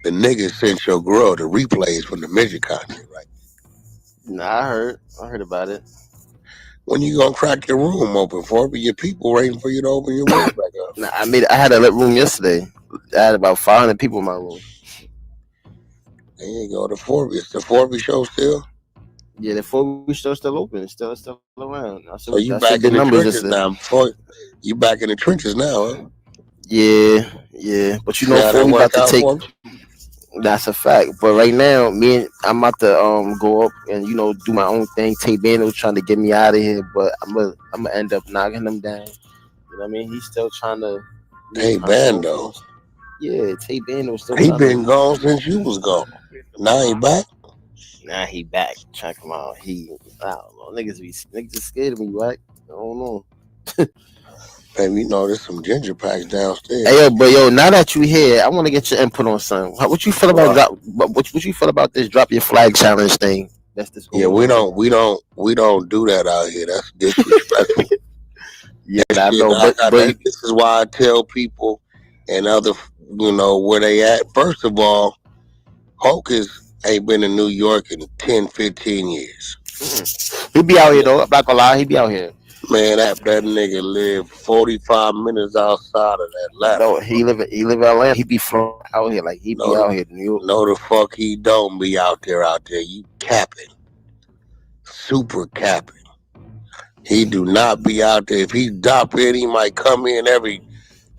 the nigga sent your girl the replays from the midget content, right? Nah, I heard about it. When you gonna crack your room open, Warby? Your people waiting for you to open your room back up. Nah, I had a lit room yesterday. I had about 500 people in my room. There you go, the Forby. It's the Forby show still? Yeah, the Forby show still open. It's still around. So you back in the trenches now. You back in the trenches now, huh? Yeah. But you know, Forby about to take. That's a fact. But right now, I'm about to go up and do my own thing. Tay Bando trying to get me out of here, but I'm gonna end up knocking him down. You know what I mean? He's still trying to. Hey, Bando. Yeah, Tay Bando still. He been gone since you was gone. Now he back. Nah, he back. Check him out. I don't know. Niggas is scared of me, right? I don't know. Baby, you know there's some ginger packs downstairs. Hey yo, now that you here, I want to get your input on something. What you feel about what you feel about this drop your flag challenge thing? That's this. Yeah, we don't do that out here. That's disrespectful. Yeah, I know, but this is why I tell people and other, where they at. First of all, Hocus ain't been in New York in 10, 15 years. He be out here though. I'm not gonna lie, he be out here. Man, that nigga live 45 minutes outside of Atlanta. No, he live in Atlanta. He be flown out here like he be out here in New York. No, the fuck he don't be out there. You capping, super capping. He do not be out there. If he drop in, he might come in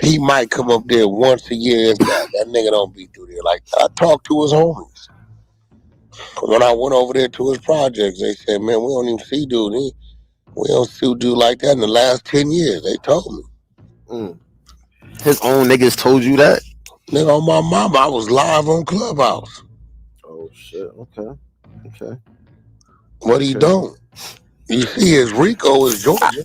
he might come up there once a year. That nigga don't be through there like that. I talked to his homies. When I went over there to his projects, they said, man, we don't even see dude. We don't see dude like that in the last 10 years. They told me. His own niggas told you that? Nigga, on my mama, I was live on Clubhouse. Oh, shit. Okay. What he don't? You see, his Rico is Georgia.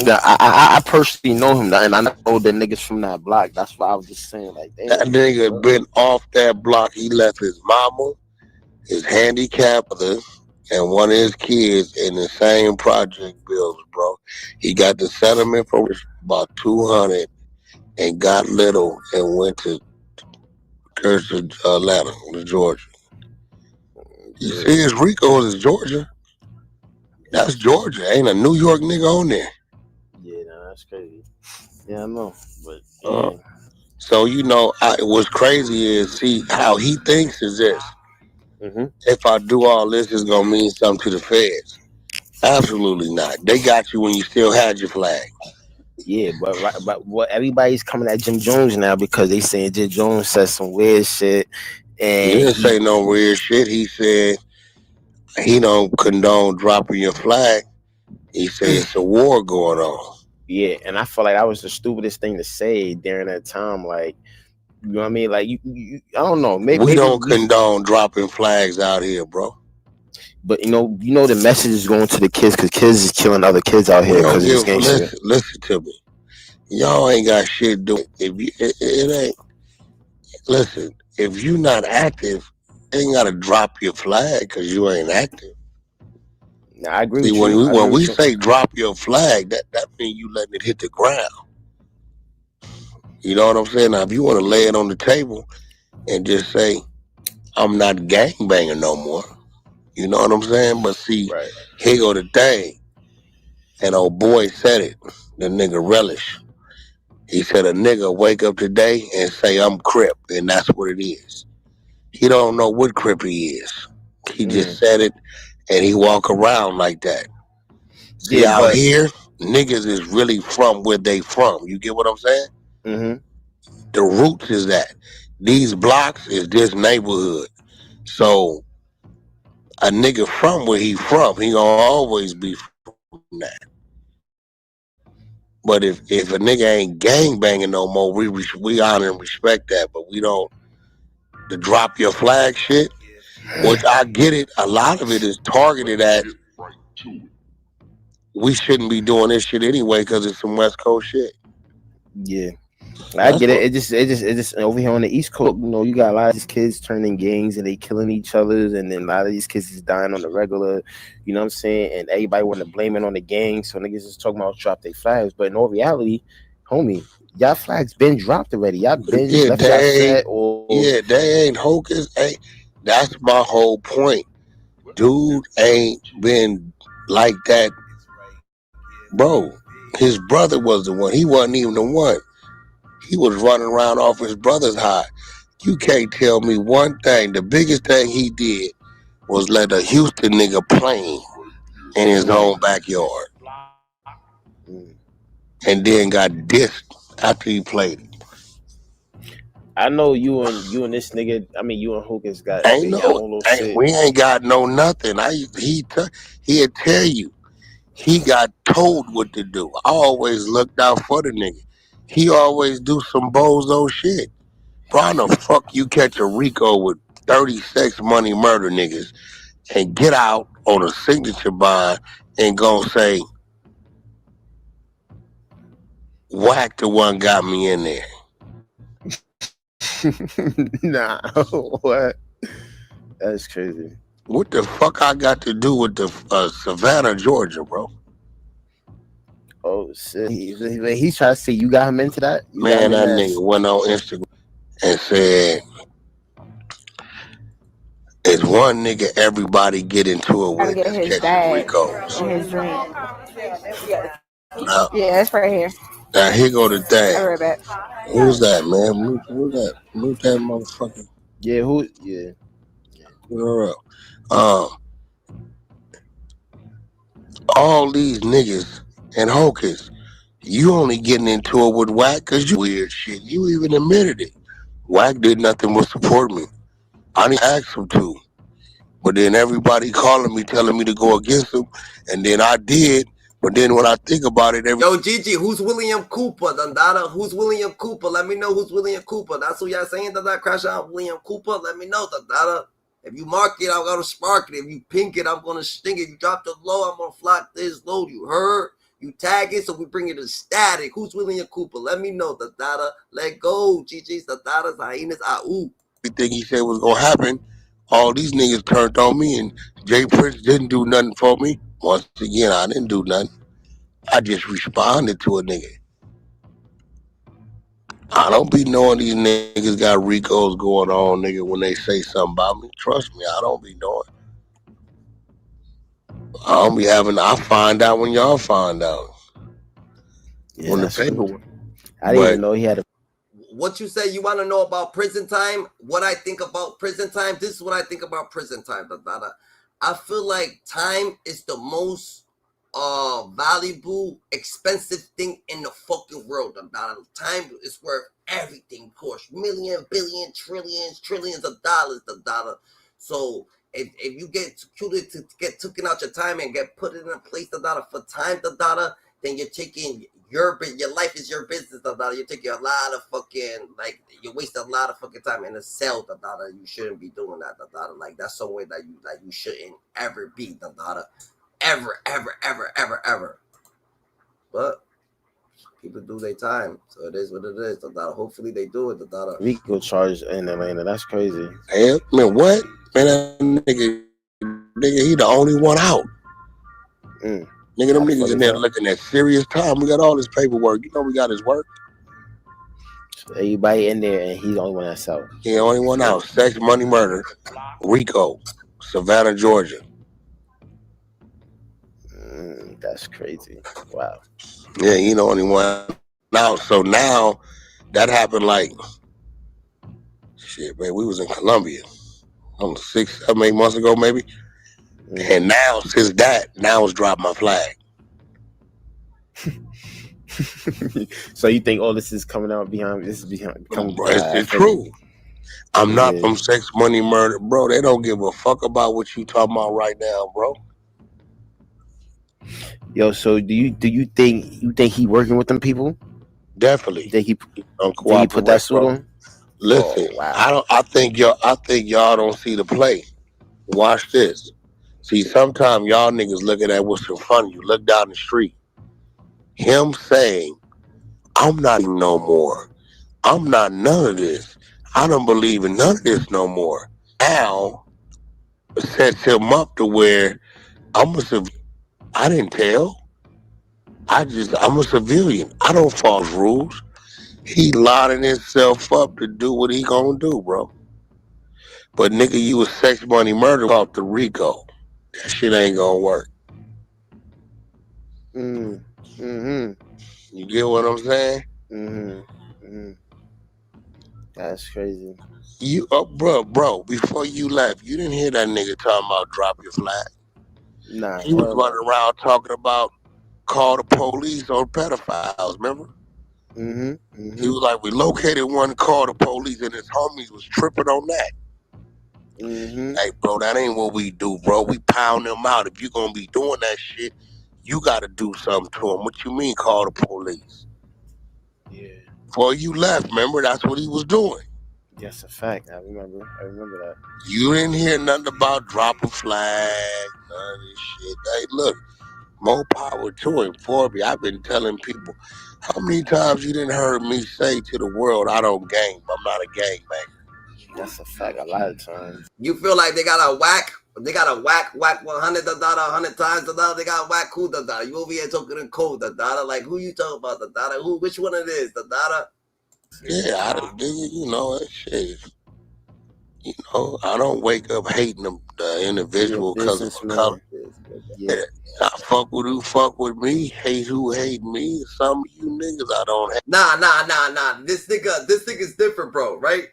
I personally know him, and I know the niggas from that block. That's why I was just saying, like, damn, that nigga been off that block. He left his mama, his handicapped mother, and one of his kids in the same project building, bro. He got the settlement for about 200 and got little and went to Atlanta, to Georgia. You see, his Rico is Georgia. That's Georgia. Ain't a New York nigga on there. Yeah, that's crazy. Yeah, I know. But yeah. So what's crazy is see how he thinks is this. Mm-hmm. If I do all this, it's gonna mean something to the feds. Absolutely not. They got you when you still had your flag. Yeah, but everybody's coming at Jim Jones now because they saying Jim Jones said some weird shit. And he didn't say no weird shit. He said he don't condone dropping your flag. He said it's a war going on. Yeah, and I feel like that was the stupidest thing to say during that time. Like, you know what I mean? Like, you I don't know. Maybe we don't condone dropping flags out here, bro. But you know the message is going to the kids because kids is killing other kids out here because it's gangster. Listen to me. Y'all ain't got shit doing. If you, it ain't. Listen, if you not active, you ain't gotta drop your flag because you ain't active. Nah, I agree. See, when we say drop your flag, that means you letting it hit the ground. You know what I'm saying? Now, if you want to lay it on the table and just say, I'm not gangbanging no more. You know what I'm saying? But see, here go the thing. And old boy said it. The nigga Relish. He said a nigga wake up today and say, I'm Crip. And that's what it is. He don't know what Crip he is. He just said it and he walk around like that. See, out here, niggas is really from where they from. You get what I'm saying? Mm-hmm. The roots is that. These blocks is this neighborhood. So a nigga from where he from, he gonna always be from that. But if a nigga ain't gang banging no more, we honor and respect that. But we don't the drop your flag shit, which I get it. A lot of it is targeted at. We shouldn't be doing this shit anyway because it's some West Coast shit. Yeah. I get it. It just over here on the East Coast, you got a lot of these kids turning gangs and they killing each other, and then a lot of these kids is dying on the regular, you know what I'm saying? And everybody want to blame it on the gang, so niggas just talking about drop their flags. But in all reality, homie, y'all flags been dropped already. Y'all been left y'all set they ain't Hocus. That's my whole point. Dude ain't been like that, bro. His brother was the one. He wasn't even the one. He was running around off his brother's high. You can't tell me one thing. The biggest thing he did was let a Houston nigga play in his own backyard. And then got dissed after he played it. I know you and this nigga, I mean you and Hocus got we ain't got no nothing. He'd tell you. He got told what to do. I always looked out for the nigga. He always do some bozo shit. Bro, how the fuck you catch a RICO with 30 sex money murder niggas and get out on a signature bond and gonna say, whack the one got me in there? Nah, what? That's crazy. What the fuck I got to do with the Savannah, Georgia, bro? Oh shit! He's trying to say you got him into that. Man, that nigga went on Instagram and said, "It's one nigga everybody get into it with that's catching RICOs." His drink. Now, Yeah, it's right here. now here go the thing. I'll be right back. Who's that, man? Who's that? Mute that motherfucker. Yeah, who? Yeah. All these niggas and hokers, you only getting into it with Wack because you weird shit. You even admitted it. Wack did nothing but support me. I didn't ask him to. But then everybody calling me, telling me to go against him. And then I did. But then when I think about it, Yo, Gigi, who's William Cooper? Dandada, who's William Cooper? Let me know who's William Cooper. That's who y'all saying that crash out William Cooper. Let me know, Dandada. If you mark it, I'm gonna spark it. If you pink it, I'm gonna sting it. You drop the low, I'm gonna flock this load. You heard? You tag it, so we bring it to static. Who's William Cooper? Let me know, Dandada. Let go, Gigi's Dandada's hyenas. everything he said was gonna happen, all these niggas turned on me, and Jay Prince didn't do nothing for me. Once again, I didn't do nothing. I just responded to a nigga. I don't be knowing these niggas got RICOs going on, nigga, when they say something about me. Trust me, I don't be knowing. I find out when y'all find out. Yeah, when the paperwork. I didn't even know he had a. What you say you want to know about prison time? What I think about prison time? This is what I think about prison time. I feel like time is the most valuable, expensive thing in the fucking world. Time is worth everything, of course. Million, billion, trillions of dollars. So if you get executed to get taken out your time and get put in a place for time, then you're taking your life is your business. You're taking a lot of fucking, like, you waste a lot of fucking time in a cell. You shouldn't be doing that. Like, that's somewhere that you shouldn't ever be. Ever. But people do their time, so it is what it is. Hopefully they do it. RICO charge in Atlanta. That's crazy. Hey, man, what? Man, that nigga, he the only one out. Nigga, them niggas in there looking at serious time. We got all this paperwork. You know we got his work. So everybody in there, and he's the only one that's out. He the only one out. Sex, money, murder. RICO, Savannah, Georgia. That's crazy. Wow. Yeah, he the only one out. So now that happened like shit, man. We was in Colombia. 6, 7, 8 months ago, maybe. And now, since that, now it's dropped my flag. So you think all this is coming out behind? This is behind. It's true. I'm not from sex, money, murder, bro. They don't give a fuck about what you talking about right now, bro. Yo, so do you think he working with them people? Definitely. Think he put that suit on? Listen, I think y'all don't see the play. Watch this. See, sometimes y'all niggas looking at what's in front of you. Look down the street. Him saying, I'm not no more. I'm not none of this. I don't believe in none of this no more. Now sets him up to where I'm a civilian. I didn't tell. I'm a civilian. I don't follow rules. He lining himself up to do what he gonna do, bro. But nigga, you was sex, money, murder off the RICO. That shit ain't gonna work. You get what I'm saying? That's crazy. You bro, before you left, you didn't hear that nigga talking about drop your flag. Nah. He was running around talking about call the police on pedophiles, remember? He was like, we located one, called the police, and his homies was tripping on that. Hey, bro, that ain't what we do, bro. We pound them out. If you gonna be doing that shit, you gotta do something to them. What you mean call the police? Yeah. Before you left, remember, that's what he was doing. That's a fact. I remember that. You didn't hear nothing about drop a flag, none of this shit. Hey, look, more power to him. Forby, I've been telling people, how many times you didn't heard me say to the world, I don't gang, I'm not a gangbanger. That's a fact. A lot of times. You feel like they got a whack 100 the dollar 100 times the dollar. They got whack who the dollar. You over here talking in code the dollar. Like who you talking about the dollar? Who? Which one it is the dollar? Yeah, I don't, you know that shit. You know, I don't wake up hating the individual because of a color. Yeah. I fuck with who fuck with me, hate who hate me. Some of you niggas I don't hate. Nah. This nigga's different, bro. Right?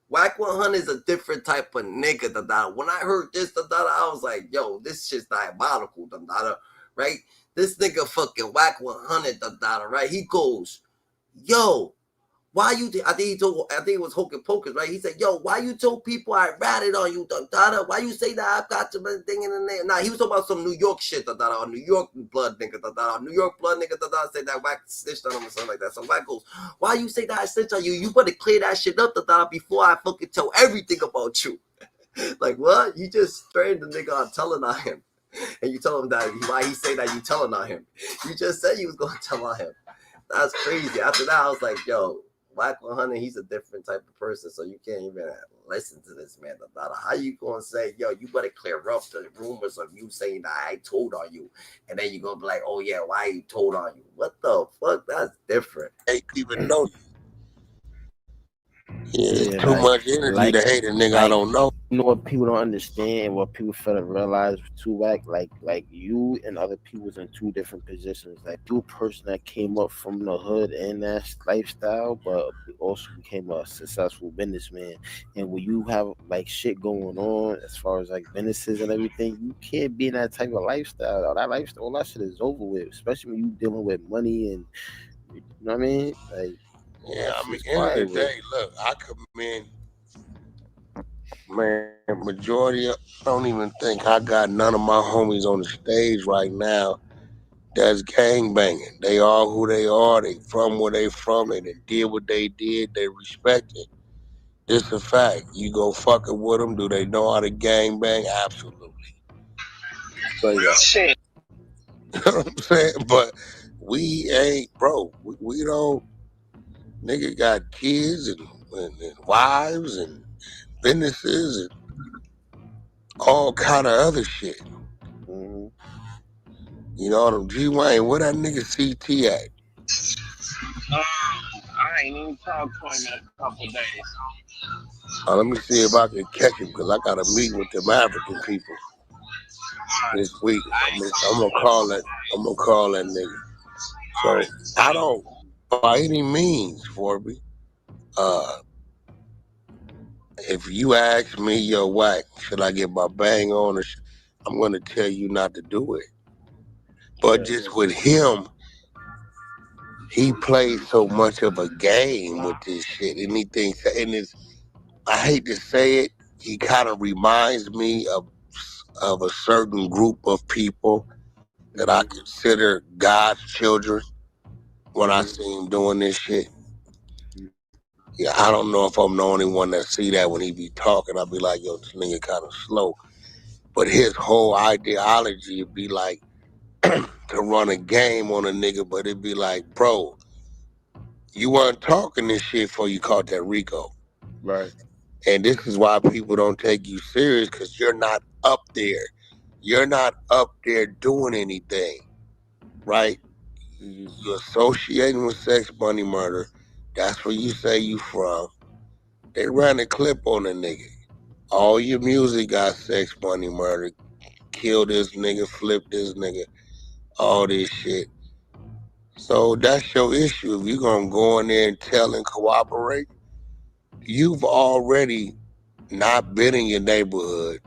Whack 100 is a different type of nigga, the dollar. When I heard this, the dollar, I was like, yo, this shit's diabolical, the dollar. Right? This nigga fucking Whack 100, the dollar. Right? He goes, yo. Why you? I think it was Hocus Pocus, right? He said, "Yo, why you told people I ratted on you, da? Why you say that I've got your thing in the name?" Nah, he was talking about some New York shit, da. New York blood nigga, da. New York blood nigga, da. Said that Whack snitched on him or something like that. So Whack goes, "Why you say that I snitched on you? You better clear that shit up, da, before I fucking tell everything about you." Like what? You just trained the nigga on telling on him, and you tell him that why he say that you telling on him. You just said you was gonna tell on him. That's crazy. After that, I was like, yo. Whack 100, he's a different type of person, so you can't even listen to this man. How you gonna say, yo, you better clear up the rumors of you saying that I told on you, and then you gonna be like, oh yeah, why you told on you? What the fuck? That's different. Hey, even know. Yeah, it's too much energy to hate a nigga I don't know. You know what people don't understand, what people fail to realize too, Whack, like you and other people's in two different positions. Like you, a person that came up from the hood and that lifestyle, but also became a successful businessman. And when you have like shit going on as far as like businesses and everything, you can't be in that type of lifestyle. All that shit is over with, especially when you dealing with money and you know what I mean? Like, yeah, I mean, end of the day, look, I commend, man, majority of, I don't even think I got none of my homies on the stage right now that's gangbanging. They are who they are. They from where they from, and they did what they did. They respect it. This a fact. You go fucking with them. Do they know how to gangbang? Absolutely. Straight up. Shit. You know what I'm saying? But we ain't, bro. We don't. Nigga got kids and wives and businesses and all kind of other shit. Mm-hmm. You know what I'm G Wayne, where that nigga CT at? I ain't even talked to him in a couple days. Let me see if I can catch him because I got a meeting with them African people this week. I'm gonna call that. I'm gonna call that nigga. So I don't, by any means, Forby. If you ask me, yo, Whack, should I get my bang on? I'm gonna tell you not to do it. But just with him, he plays so much of a game with this shit, and he thinks, and it's, I hate to say it, he kind of reminds me of a certain group of people that I consider God's children when I see him doing this shit. Yeah, I don't know if I'm the only one that see that when he be talking. I'll be like, yo, this nigga kind of slow. But his whole ideology would be like to run a game on a nigga, but it'd be like, bro, you weren't talking this shit before you caught that Rico. Right. And this is why people don't take you serious, because you're not up there. You're not up there doing anything, right? You're associating with sex, money, murder. That's where you say you from. They ran a clip on a nigga. All your music got sex, money, murder. Kill this nigga, flip this nigga, all this shit. So that's your issue. If you're going to go in there and tell and cooperate, you've already not been in your neighborhood.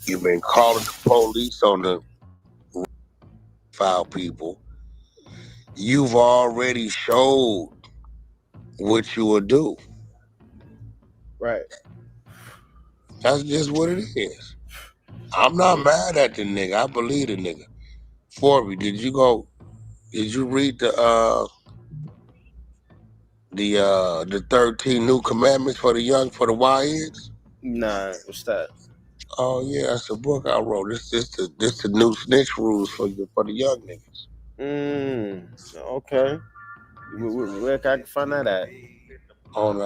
You've been calling the police on the foul people. You've already showed what you will do. Right. That's just what it is. I'm not mad at the nigga. I believe the nigga. Forby, did you read the the 13 new commandments for the YNs? Nah, what's that? Oh yeah, that's a book I wrote. This the new snitch rules for the young niggas. Okay. Where can I find that at? On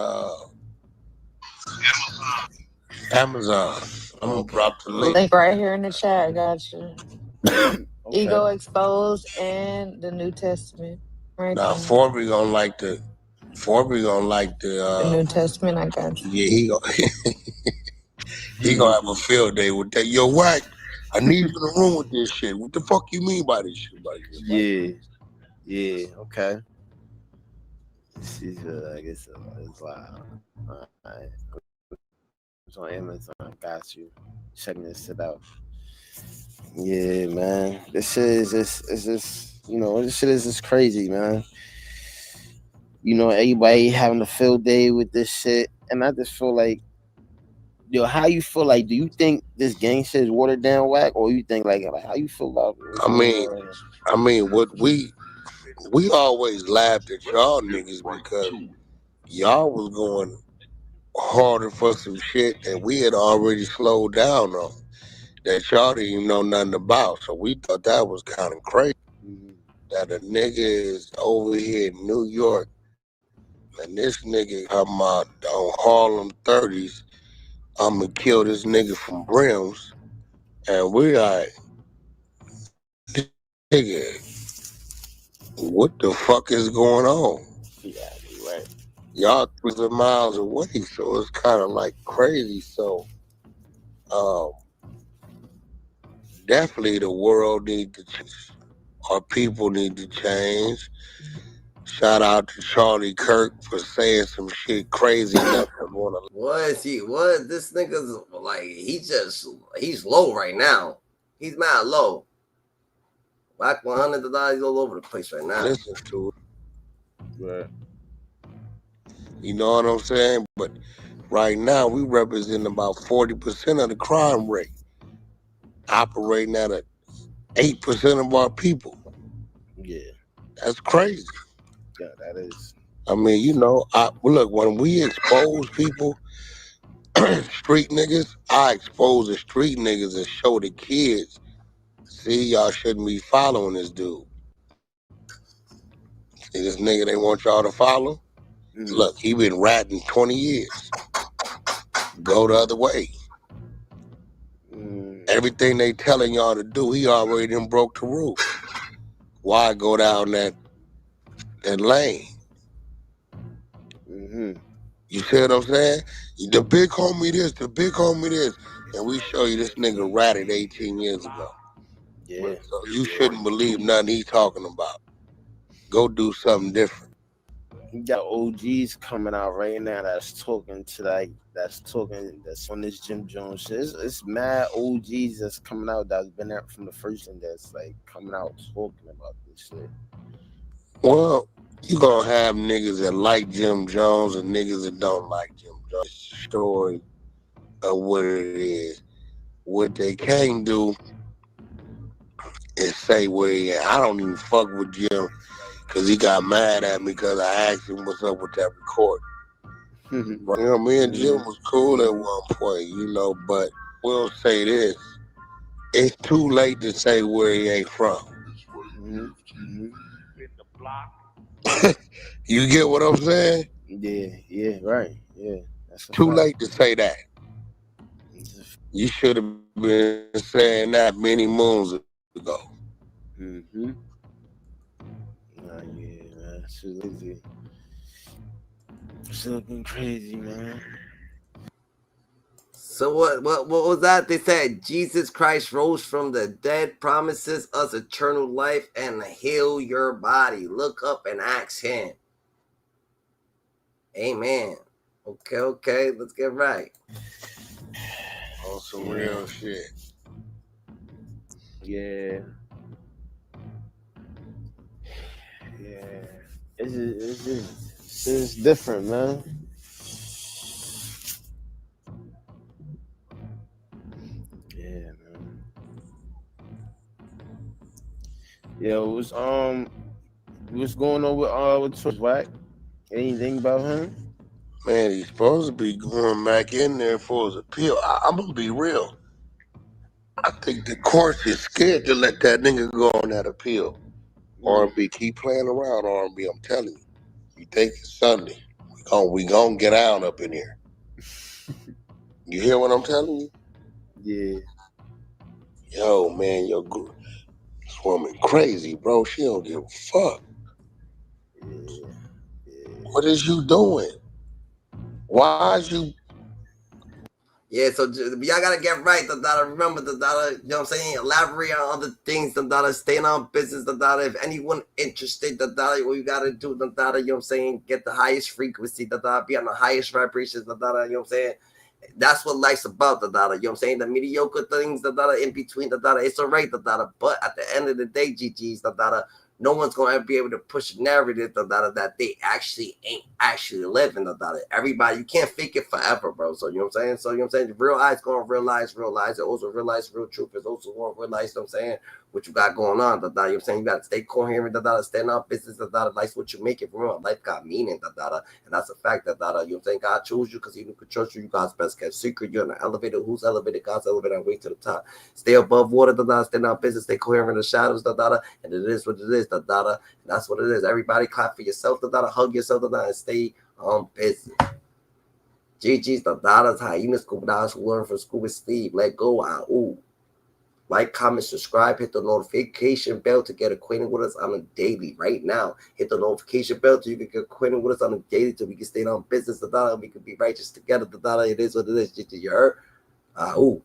Amazon. I'm gonna drop the link. Link right here in the chat. Gotcha. Okay. Ego exposed and the New Testament. Right Now there. Forby gonna like the The New Testament. I got you. yeah, he gonna have a field day with that. Yo, Wack, I need you in the room with this shit. What the fuck you mean by this shit? Yeah, okay. She's I guess it's loud. Alright. It's on Amazon. Got you. Checking this shit out. Yeah, man. This shit is just this shit is just crazy, man. Everybody having a field day with this shit, and I just feel like, how you feel? Like, do you think this gang shit is watered down, Wack, or you think like how you feel about it? I mean, what we always laughed at y'all niggas because y'all was going harder for some shit that we had already slowed down on, that y'all didn't even know nothing about. So we thought that was kind of crazy. That a nigga is over here in New York, and this nigga come out on Harlem 30s, I'm gonna kill this nigga from Brims, and we like, nigga, what the fuck is going on? Yeah, right. Y'all 300 miles away, so it's kind of like crazy. So, definitely the world needs to change. Our people need to change. Shout out to Charlie Kirk for saying some shit crazy enough to wanna. What is he? What this nigga's like? He's low right now. He's mad low. Black $100, he's all over the place right now. Listen to it. Right. You know what I'm saying? But right now we represent about 40% of the crime rate, operating at 8% of our people. Yeah, that's crazy. Yeah, that is. I mean, look, when we expose people, street niggas, I expose the street niggas and show the kids, see, y'all shouldn't be following this dude. See this nigga they want y'all to follow? Look, he been ratting 20 years. Go the other way. Everything they telling y'all to do, he already done broke the rules. Why go down that lane? You see what I'm saying? The big homie this, the big homie this. And we show you this nigga ratted 18 years ago. Yeah. So you shouldn't believe nothing he's talking about. Go do something different. You got OGs coming out right now that's on this Jim Jones shit. It's mad OGs that's coming out that's been there from the first and that's like coming out talking about this shit. Well, you gonna have niggas that like Jim Jones and niggas that don't like Jim Jones. Story of what it is. What they can't do is say, well, yeah, I don't even fuck with Jim because he got mad at me because I asked him what's up with that recording. Me and Jim was cool at one point, but we'll say this. It's too late to say where he ain't from. You get what I'm saying? Yeah, right. Yeah. That's too late to say that. You should have been saying that many moons ago. Yeah, man. It's looking crazy, man. So what was that? They said Jesus Christ rose from the dead, promises us eternal life and heal your body. Look up and ask him. Amen. Okay, let's get right. On some real shit. Yeah. It's different, man. Yeah, man. Yeah, what's going on with Twitch, Wack? Anything about him? Man, he's supposed to be going back in there for his appeal. I'm gonna be real. I think the courts is scared to let that nigga go on that appeal. R&B, keep playing around, R&B. I'm telling you. You think it's Sunday? We gonna get out up in here. You hear what I'm telling you? Yeah. Yo, man, this woman crazy, bro. She don't give a fuck. Yeah. What is you doing? Why is you? Yeah, so y'all gotta get right. Remember, you know what I'm saying? Elaborate on other things. Staying on business. If anyone interested, what you gotta do, you know what I'm saying? Get the highest frequency. Be on the highest vibrations. You know what I'm saying? That's what life's about, you know what I'm saying? The mediocre things, in between, it's alright, but at the end of the day, GG's, no one's gonna be able to push a narrative that they actually ain't actually living. Everybody, you can't fake it forever, bro. So you know what I'm saying? So you know what I'm saying? The real eyes gonna realize. It also realize real truth is also gonna realize, you know what I'm saying, what you got going on. You know what I'm saying? You gotta stay coherent, stand up business, life's what you make it. Remember, life got meaning, and that's a fact, you know what I'm saying? God chose you because he can trust you. You God's best kept secret. You're in the elevator. Who's elevated? God's elevator. Way to the top. Stay above water, stand out business, stay coherent in the shadows, and it is what it is, and that's what it is. Everybody clap for yourself, hug yourself, and stay on business. GG's, hyenas, scuba divers who learn from scuba sleep. Let go, ooh. Like, comment, subscribe, hit the notification bell to get acquainted with us on a daily. Right now, hit the notification bell so you can get acquainted with us on a daily, so we can stay on business, and we can be righteous together. It is what it is. You heard? Ooh.